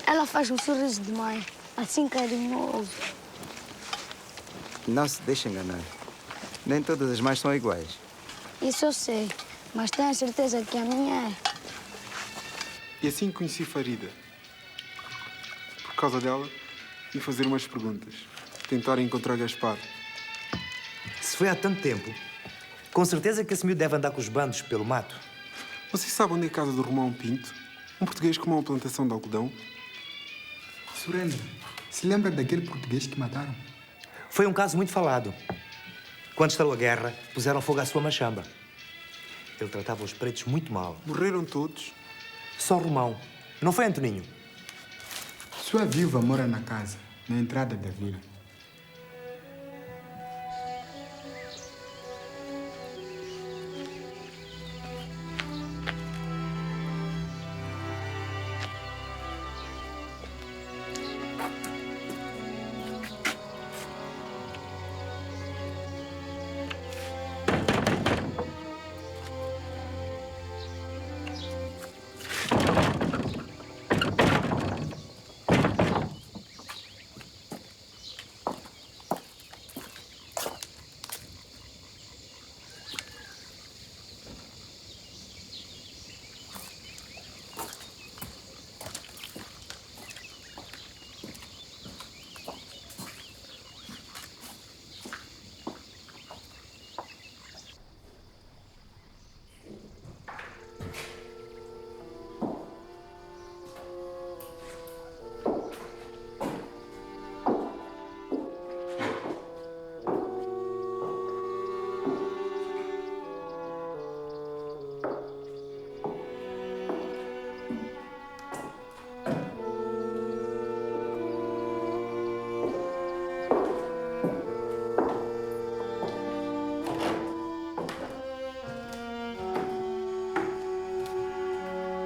Ela faz um sorriso de mãe, assim carinhoso. Não se deixe enganar. Nem todas as mães são iguais. Isso eu sei, mas tenho a certeza que a minha é. E assim conheci Farida. Por causa dela, vim fazer umas perguntas. Tentar encontrar Gaspar. Se foi há tanto tempo, com certeza que esse miúdo deve andar com os bandos pelo mato. Vocês sabem onde é a casa do Romão Pinto? Um português com uma plantação de algodão? Surene, se lembra daquele português que mataram? Foi um caso muito falado. Quando estalou a guerra, puseram fogo à sua machamba. Ele tratava os pretos muito mal. Morreram todos? Só Romão. Não foi Antoninho? Sua viúva mora na casa, na entrada da vila.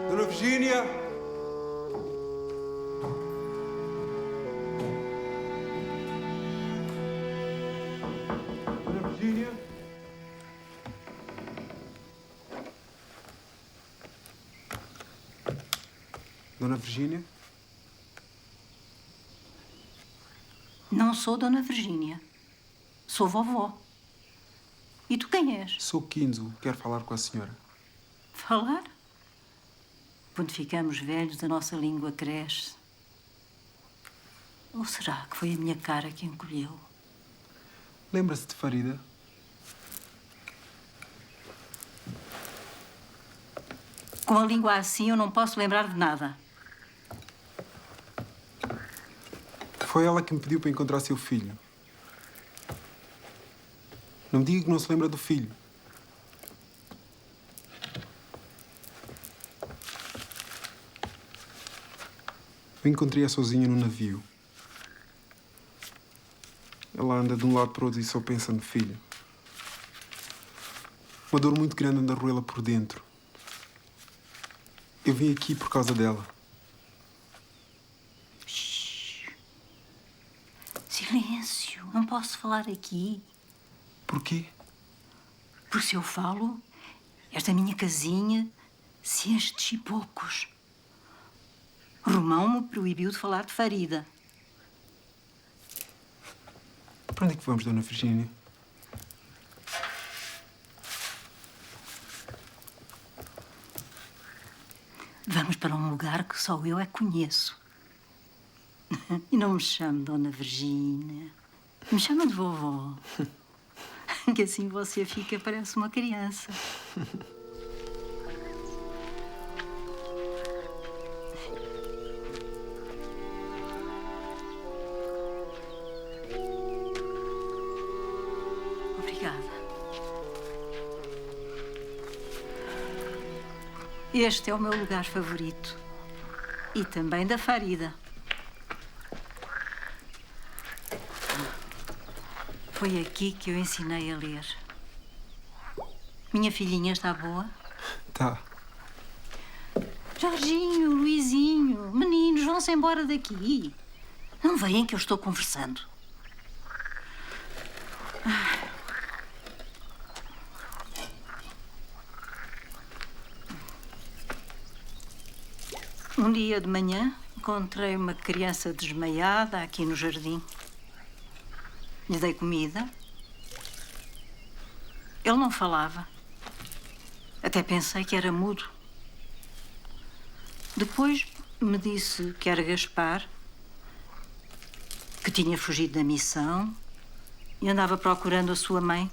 Dona Virgínia! Dona Virgínia! Dona Virgínia? Não sou Dona Virgínia. Sou vovó. E tu quem és? Sou Quinzo. Quero falar com a senhora. Falar? Quando ficamos velhos, a nossa língua cresce. Ou será que foi a minha cara que encolheu? Lembra-se de Farida? Com a língua assim, eu não posso lembrar de nada. Foi ela que me pediu para encontrar seu filho. Não me diga que não se lembra do filho. Eu encontrei-a sozinha no navio. Ela anda de um lado para o outro e só pensa no filho. Uma dor muito grande anda a roê-la por dentro. Eu vim aqui por causa dela. Silêncio, não posso falar aqui. Porquê? Porque se eu falo, esta minha casinha se enche de chipocos. Romão me proibiu de falar de Farida. Para onde é que vamos, Dona Virgínia? Vamos para um lugar que só eu é que conheço. E não me chame Dona Virgínia. Me chama de vovó. Que assim você fica, parece uma criança. Obrigada. Este é o meu lugar favorito. E também da Farida. Foi aqui que eu ensinei a ler. Minha filhinha está boa? Tá. Jorginho, Luizinho, meninos, vão-se embora daqui. Não veem que eu estou conversando. Um dia de manhã, encontrei uma criança desmaiada aqui no jardim. Lhe dei comida. Ele não falava. Até pensei que era mudo. Depois me disse que era Gaspar, que tinha fugido da missão e andava procurando a sua mãe.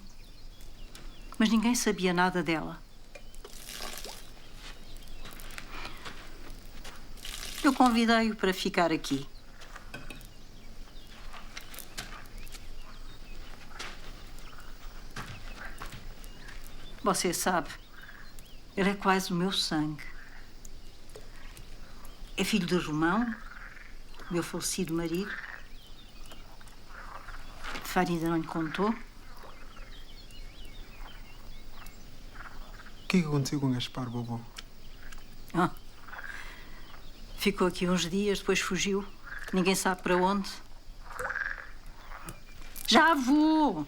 Mas ninguém sabia nada dela. Eu convidei-o para ficar aqui. Você sabe, ele é quase o meu sangue. É filho de Romão, meu falecido marido. Farida não lhe contou. O que é que aconteceu com Gaspar, vovó? Ah, ficou aqui uns dias, depois fugiu. Ninguém sabe para onde. Já vou!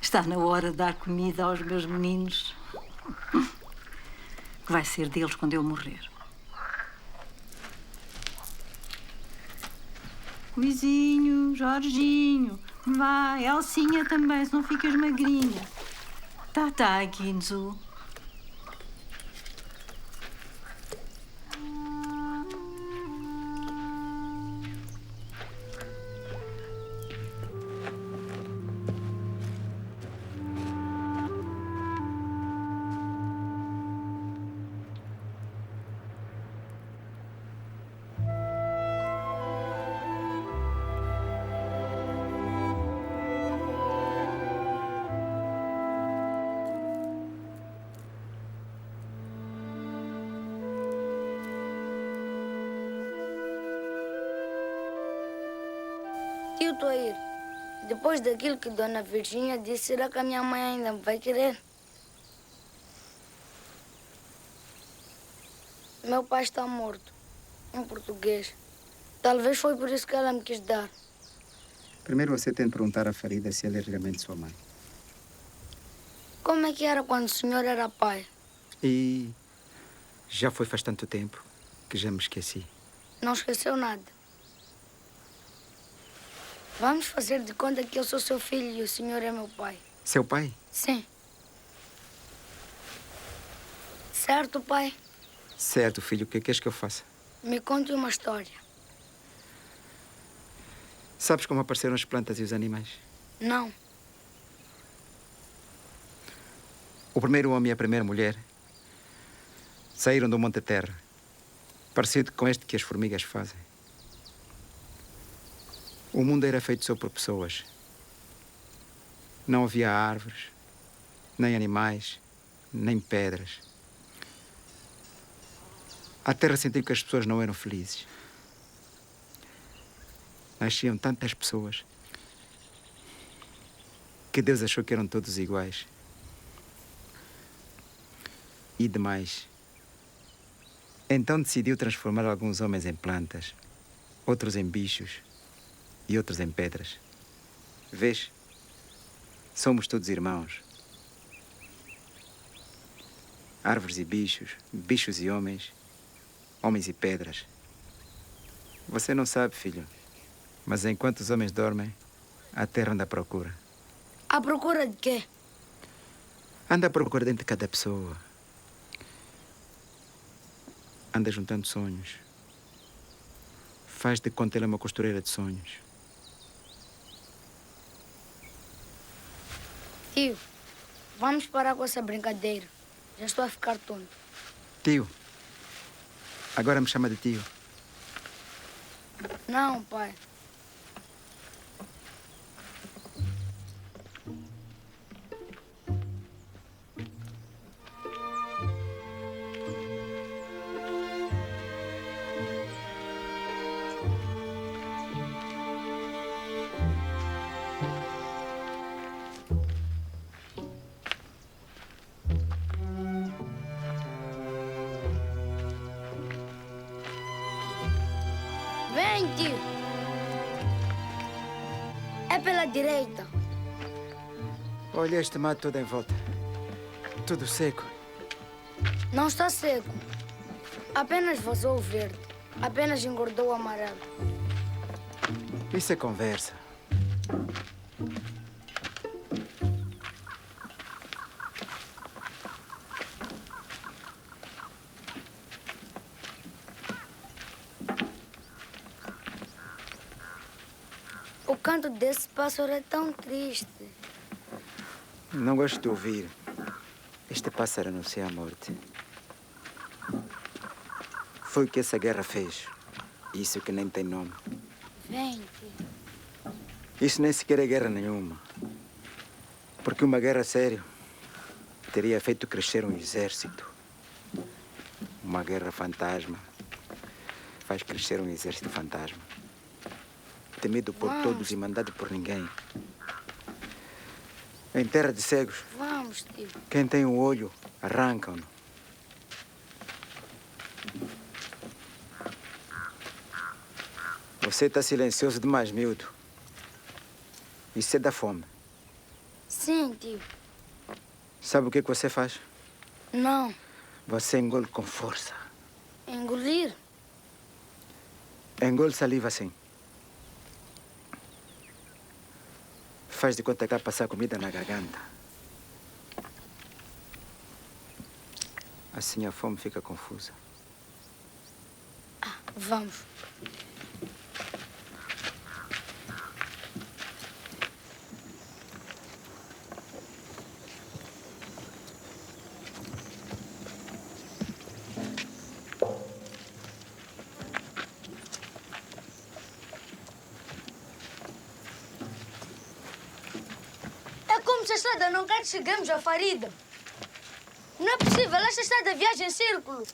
Está na hora de dar comida aos meus meninos. Que vai ser deles quando eu morrer. Luizinho, Jorginho, vai, Elcinha também, se não ficas magrinha. Tá, Guinzo. Tio Toir, depois daquilo que Dona Virgínia disse, será que a minha mãe ainda me vai querer? Meu pai está morto, em português. Talvez foi por isso que ela me quis dar. Primeiro você tem de perguntar à Farida se ela é realmente sua mãe. Como é que era quando o senhor era pai? E já foi faz tanto tempo que já me esqueci. Não esqueceu nada. Vamos fazer de conta que eu sou seu filho e o senhor é meu pai. Seu pai? Sim. Certo, pai? Certo, filho. O que queres que eu faça? Me conte uma história. Sabes como apareceram as plantas e os animais? Não. O primeiro homem e a primeira mulher saíram do Monte Terra, parecido com este que as formigas fazem. O mundo era feito só por pessoas. Não havia árvores, nem animais, nem pedras. A terra sentiu que as pessoas não eram felizes. nasciam tantas pessoas que Deus achou que eram todos iguais. E demais. Então decidiu transformar alguns homens em plantas, outros em bichos e outros em pedras. Vês? Somos todos irmãos. Árvores e bichos, bichos e homens, homens e pedras. Você não sabe, filho, mas enquanto os homens dormem, a terra anda à procura. À procura de quê? Anda à procura dentro de cada pessoa. Anda juntando sonhos. Faz de conta ela é uma costureira de sonhos. Tio, vamos parar com essa brincadeira. Já estou a ficar tonto. Tio. Agora me chama de tio. Não, pai. Vem, tio. É pela direita. Olha este mato todo em volta. Tudo seco. Não está seco. Apenas vazou o verde. Apenas engordou o amarelo. Isso é conversa. O canto desse pássaro é tão triste. Não gosto de ouvir. Este pássaro anuncia a morte. Foi o que essa guerra fez. Isso que nem tem nome. Vem, tio. Isso nem sequer é guerra nenhuma. Porque uma guerra a sério teria feito crescer um exército. Uma guerra fantasma faz crescer um exército fantasma. Temido por todos e mandado por ninguém. Em terra de cegos, Vamos, tio. quem tem um olho, arrancam-no. Você está silencioso demais, miúdo. Isso é da fome. Sim, tio. Sabe o que você faz? Não. Você engole com força. Engolir? Engole saliva assim. Faz de conta que vai passar comida na garganta. Assim a fome fica confusa. Vamos. É como se a estrada não quer que cheguemos à Farida. Não é possível, esta estrada viaja em círculo.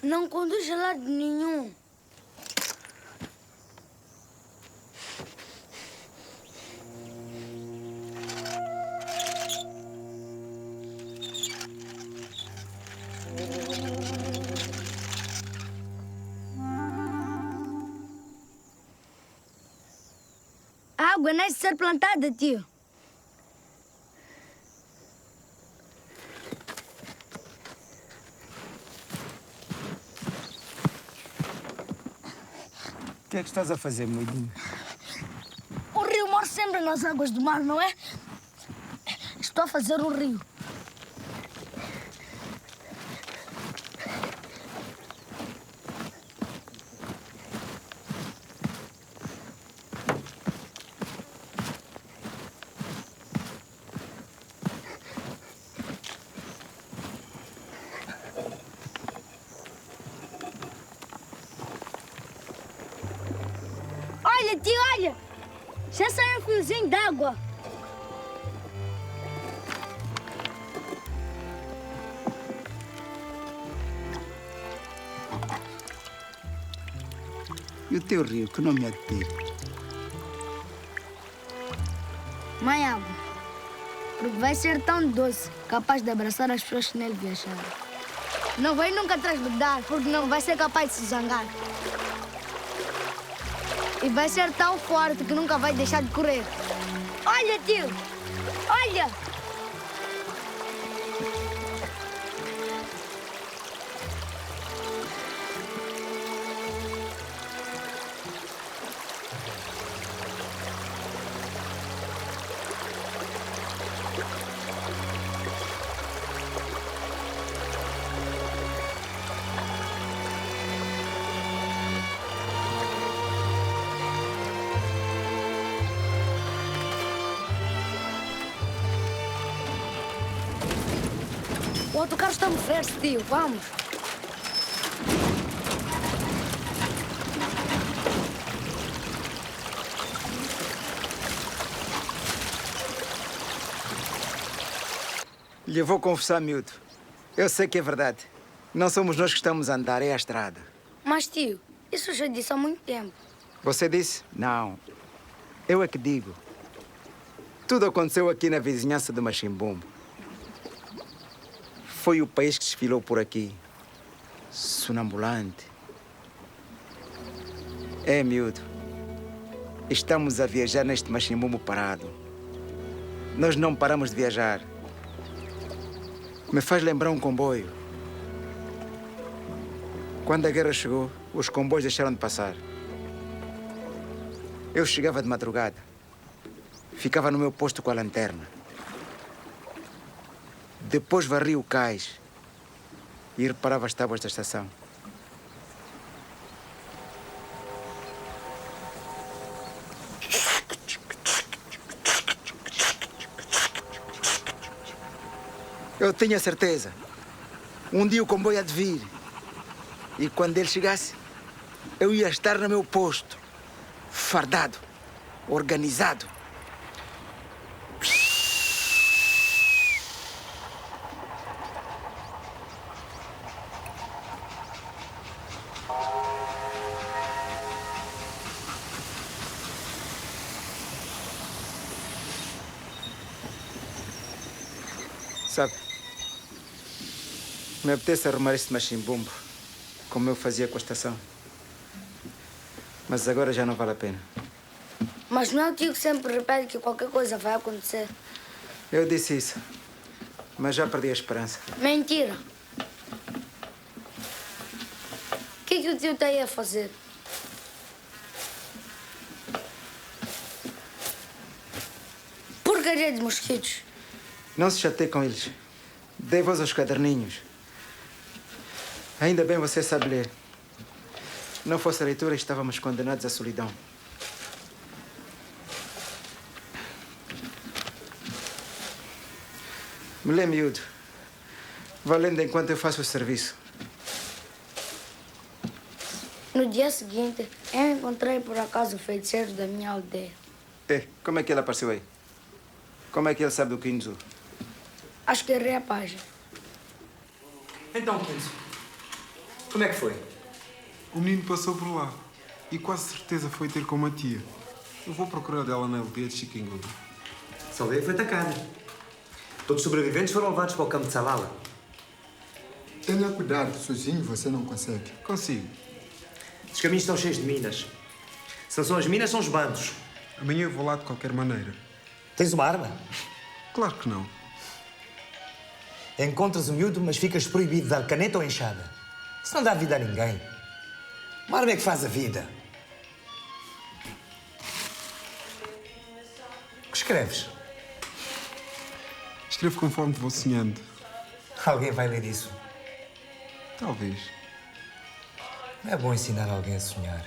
Não conduz a lado nenhum. A água não é de ser plantada, tio. O que é que estás a fazer, moidinho? O rio mora sempre nas águas do mar, não é? Estou a fazer o rio. Olha, tio, olha! Já saiu um fiozinho d'água. E o teu rio, que não me admira? Mãe água. Porque vai ser tão doce, capaz de abraçar as pessoas que nele viajaram. Não vai nunca transbordar, porque não vai ser capaz de se zangar. E vai ser tão forte que nunca vai deixar de correr. Olha, tio! Olha! O autocarro está muito fresco, tio. Vamos. Lhe vou confessar, miúdo. Eu sei que é verdade. Não somos nós que estamos a andar, é a estrada. Mas, tio, isso eu já disse há muito tempo. Você disse? Não. Eu é que digo. Tudo aconteceu aqui na vizinhança de Machimbumbo. Foi o país que desfilou por aqui. Sonambulante. É, miúdo. Estamos a viajar neste Machimbumbo parado. Nós não paramos de viajar. Me faz lembrar um comboio. Quando a guerra chegou, os comboios deixaram de passar. Eu chegava de madrugada. Ficava no meu posto com a lanterna. Depois varri o cais e reparava as tábuas da estação. Eu tinha certeza. Um dia o comboio há de vir. E quando ele chegasse, eu ia estar no meu posto, fardado, organizado. Sabe, me apetece arrumar este machimbumbo, como eu fazia com a estação. Mas agora já não vale a pena. Mas não é o tio que sempre repete que qualquer coisa vai acontecer. Eu disse isso, mas já perdi a esperança. Mentira. O que o tio está aí a fazer? Porcaria de mosquitos. Não se chateie com eles. Dê voz aos caderninhos. Ainda bem você sabe ler. Não fosse a leitura, estávamos condenados à solidão. Me lê, miúdo. Vá lendo enquanto eu faço o serviço. No dia seguinte, eu encontrei por acaso o feiticeiro da minha aldeia. Como é que ele apareceu aí? Como é que ele sabe do Kinzu? Acho que errei a página. Então, Kinzu, como é que foi? O menino passou por lá e quase certeza foi ter com uma tia. Eu vou procurar dela na aldeia de Chiquinguda. Essa aldeia foi atacada. Todos os sobreviventes foram levados para o campo de Salala. Tenha cuidado, sozinho você não consegue. Consigo. Os caminhos estão cheios de minas. Se não são as minas, são os bandos. Amanhã eu vou lá de qualquer maneira. Tens uma arma? Claro que não. Encontras o miúdo, mas ficas proibido de dar caneta ou enxada. Isso não dá vida a ninguém. Uma arma é que faz a vida. O que escreves? Escrevo conforme te vou sonhando. Alguém vai ler isso? Talvez. Não é bom ensinar alguém a sonhar.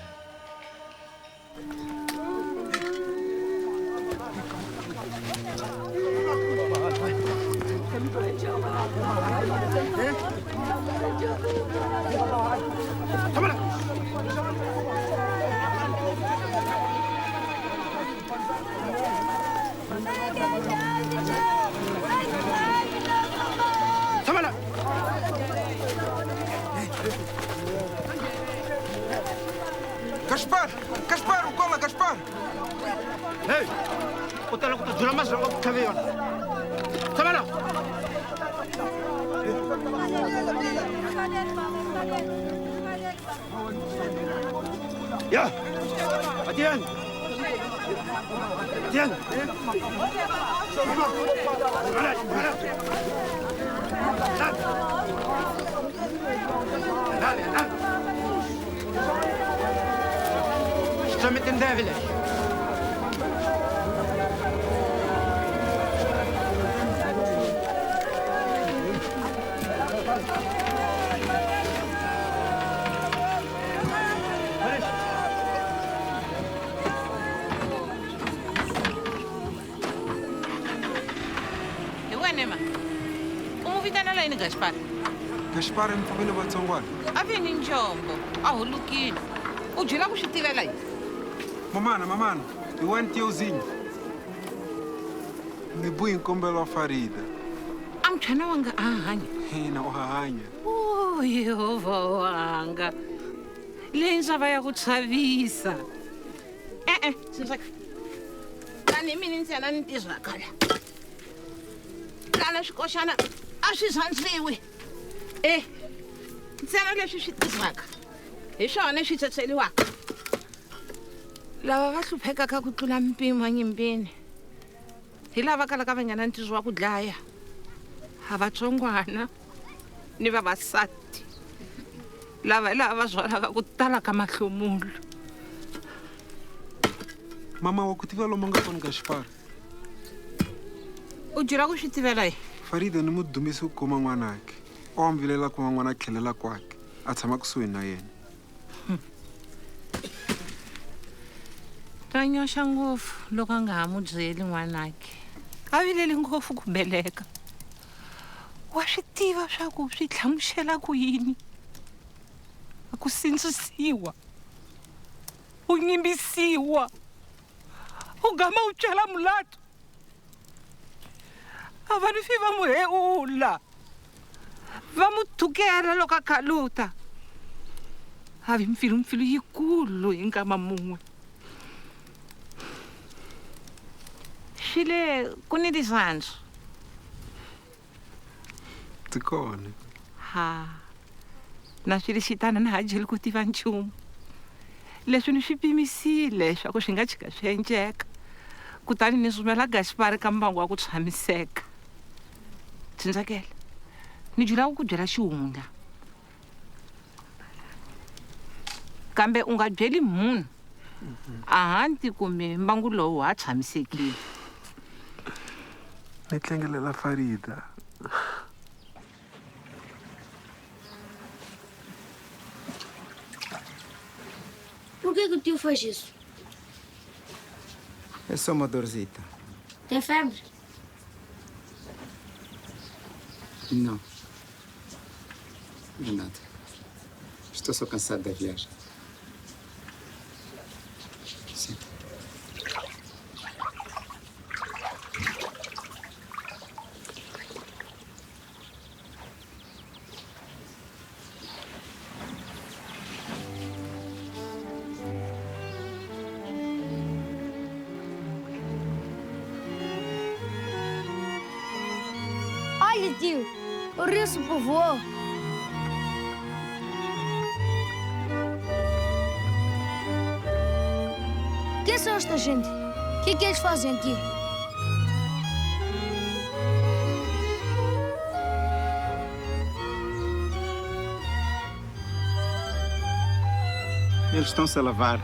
Gaspar! Gaspar! O cola, Gaspar! Ei! O teu louco, tu não mais louco que veio. Toma não! Ya! Adiante! Adiante! Dale, dale! Extremamente débiles. Gaspar. Gaspar é família Batsongwana. Aveni njombo. Ahulukile. Ujila kushitivela aí. Mamana, eu ando teuzinho. Nebuyi nkombela wa Farida. Amchana wanga ahanya. Hina uhahanya. Oh, Yehova wanga. Lenza vai akutsavisa. Sinzaka. Kani mini ntsena ni tizwakala. Kana swikoxana a swi zandziwi. Ntsena leswi swi tirhaka hi swona swi tsetselliwaka. Lava va hluphekaka ku tlula mpimo nyimbini hi lava kalaka va nga na ntizo wa ku dlaya, ha vatsongwana ni vavasati lava hi lava va byalaka ku tala ka mahlomulo. Mama, wa ku tiva lomu nga kona Gaspar? U jira ku swi tivela yi? Farida ni mudumisi ku kuma n'wanake. O ambilela ku n'wana a tlhelela kwake a tshama kusuhi na yena. Ta nyoxa ngopfu loko a nga ha mu byeli n'wanake. A vileli ngopfu ku beleka. Wa swi tiva swa ku swi hlamusela ku yini? A ku sindzisiwa, u nyimbisiwa, u gama u cela mulato. A va ni fi va mu heula, va mu thukela loko a khaluta. A vi mfilu yikulu hi nkama mun'we. Xile ku ni tisandzu. Ti kona. Ha, na swilo xitana na ha jeli ku tiva nchumu. Leswi ni swi pimisile swa ku swi nga chika swi endleka. Kutani ni rhumela Gaspar ka mbangu wa ku tshamiseka. Tsindzakela, ni jula ku byela xihundla. Kambe u nga byeli munhu ahanti kumbe mbangu lowu ha tshamisekile. Ni tlengelela Farida. Por que o tio fez isso? É só uma dorzita. Tem febre? Não. Não é nada. Estou só cansado da viagem. Sim. Olha, tio, o rio se povoou. Quem são esta gente? O que é que eles fazem aqui? Eles estão-se a lavar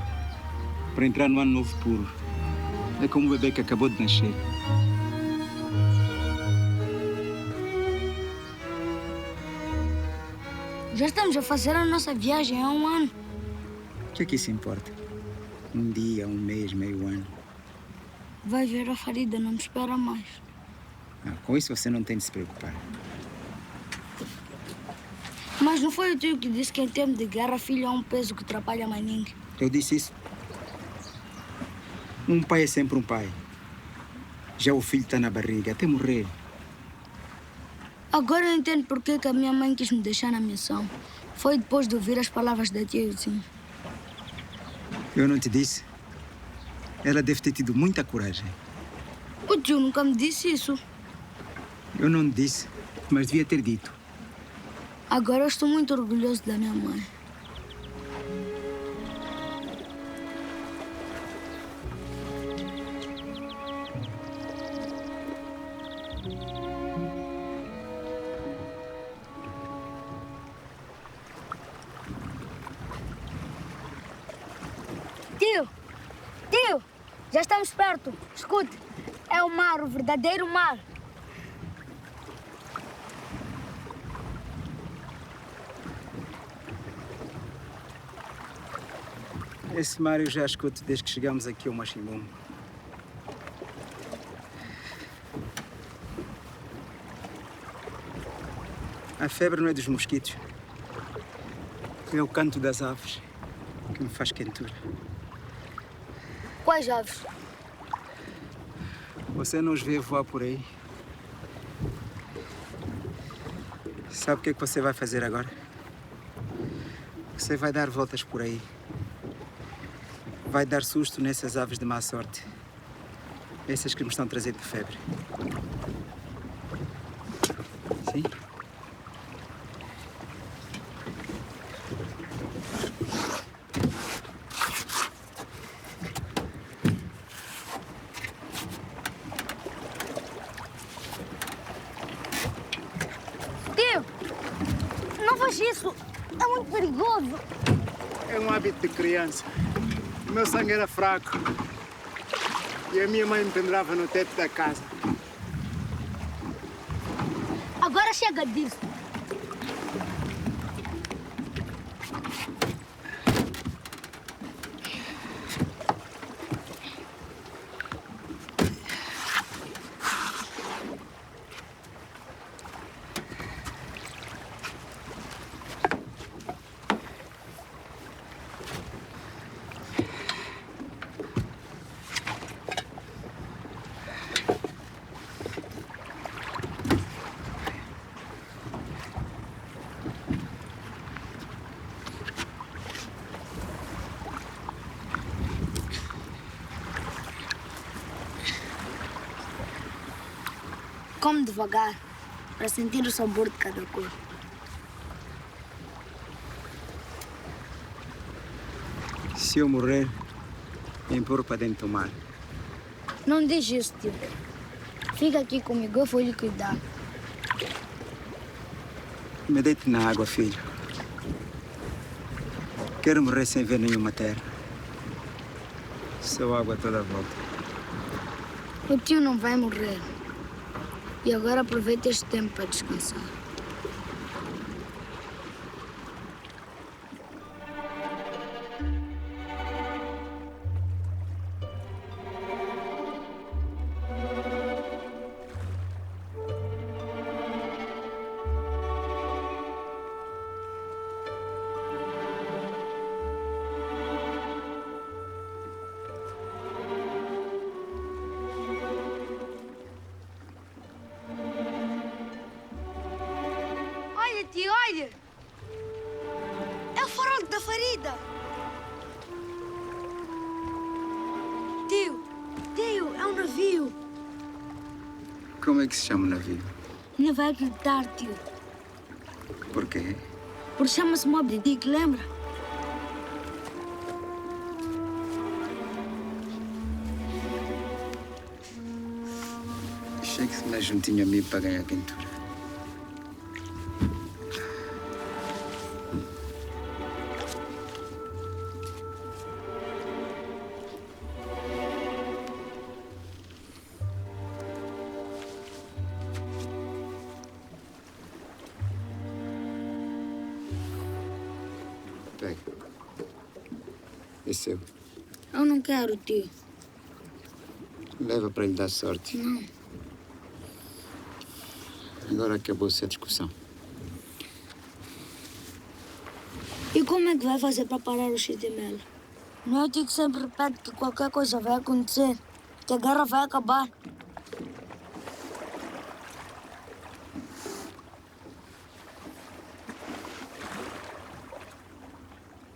para entrar no ano novo puro. É como um bebê que acabou de nascer. Já estamos a fazer a nossa viagem há um ano. O que é que isso importa? Um dia, um mês, meio ano. Vai ver a Farida, não me espera mais. Com isso você não tem de se preocupar. Mas não foi o tio que disse que em tempo de guerra filho é um peso que atrapalha mais ninguém? Eu disse isso. Um pai é sempre um pai. Já o filho está na barriga até morrer. Agora eu entendo por que a minha mãe quis me deixar na missão. Foi depois de ouvir as palavras da tia Euzinha. Eu não te disse? Ela deve ter tido muita coragem. O tio nunca me disse isso. Eu não disse, mas devia ter dito. Agora eu estou muito orgulhoso da minha mãe. Tio, já estamos perto. Escute, é o mar, o verdadeiro mar. Esse mar eu já escuto desde que chegamos aqui ao Machimbomo. A febre não é dos mosquitos. É o canto das aves que me faz quentura. Quais aves? Você não os vê voar por aí? Sabe o que é que você vai fazer agora? Você vai dar voltas por aí. Vai dar susto nessas aves de má sorte. Essas que me estão trazendo febre. Sim? Tio, não faz isso. É muito perigoso. É um hábito de criança. O meu sangue era fraco. E a minha mãe me pendurava no teto da casa. Agora chega disso. Come devagar, para sentir o sabor de cada cor. Se eu morrer, me empurro para dentro do mar. Não diz isso, tio. Fica aqui comigo, eu vou lhe cuidar. Me deite na água, filho. Quero morrer sem ver nenhuma terra. Só água toda a volta. O tio não vai morrer. E agora aproveita este tempo para descansar. Tio, olha! É o farol da Farida! Tio, é um navio! Como é que se chama o navio? Não vai acreditar, tio. Por quê? Porque chama-se Moby Dick, lembra? Chegue-se mais juntinho a mim para ganhar quentura. Pega. É seu. Eu não quero, tio. Leva para lhe dar sorte. Não. Agora acabou-se a discussão. E como é que vai fazer para parar o chitimelo? Não é o tio que sempre repete que qualquer coisa vai acontecer, que a guerra vai acabar.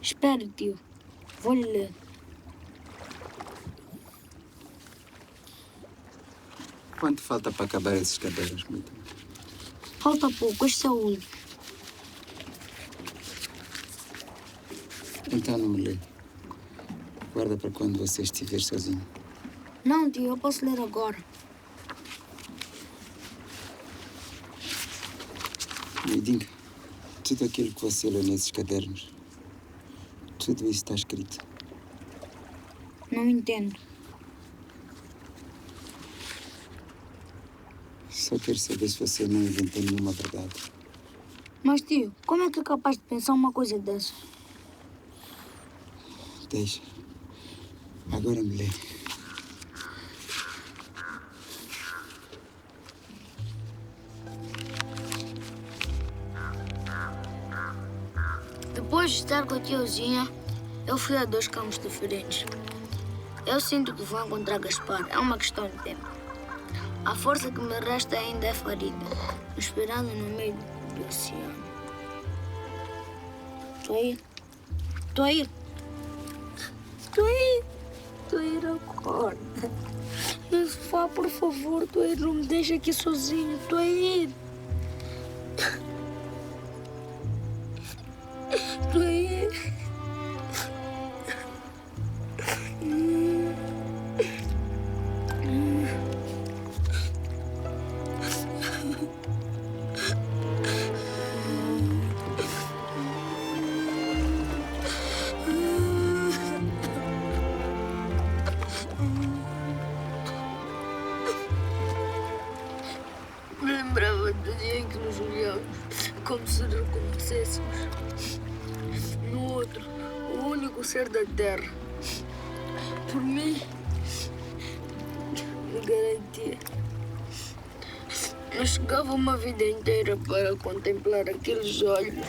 Espere, tio. Vou lhe ler. Quanto falta para acabar esses cadernos, Mito? Falta pouco, este é o último. Então não me lê. Guarda para quando você estiver sozinho. Não, tio, eu posso ler agora. Midinho, tudo aquilo que você lê nesses cadernos, tudo isso está escrito. Não entendo. Só quero saber se você não inventou nenhuma verdade. Mas, tio, como é que é capaz de pensar uma coisa dessa? Deixa. Agora me lê. Depois de estar com a tiozinha, eu fui a 2 campos diferentes. Eu sinto que vou encontrar Gaspar. É uma questão de tempo. A força que me resta ainda é Farida, esperando no meio do oceano. Estou a ir. Estou a ir. Estou a ir. Estou a ir, acorda. Vá, por favor, estou a ir. Não me deixa aqui sozinho. Estou a ir. Estou a ir. Lembrava do dia em que nos olhávamos, como se nos conhecêssemos. No outro, o único ser da Terra. Por mim, me garantia. Eu chegava uma vida inteira para contemplar aqueles olhos.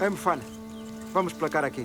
Ei, Mufana, vamos placar aqui.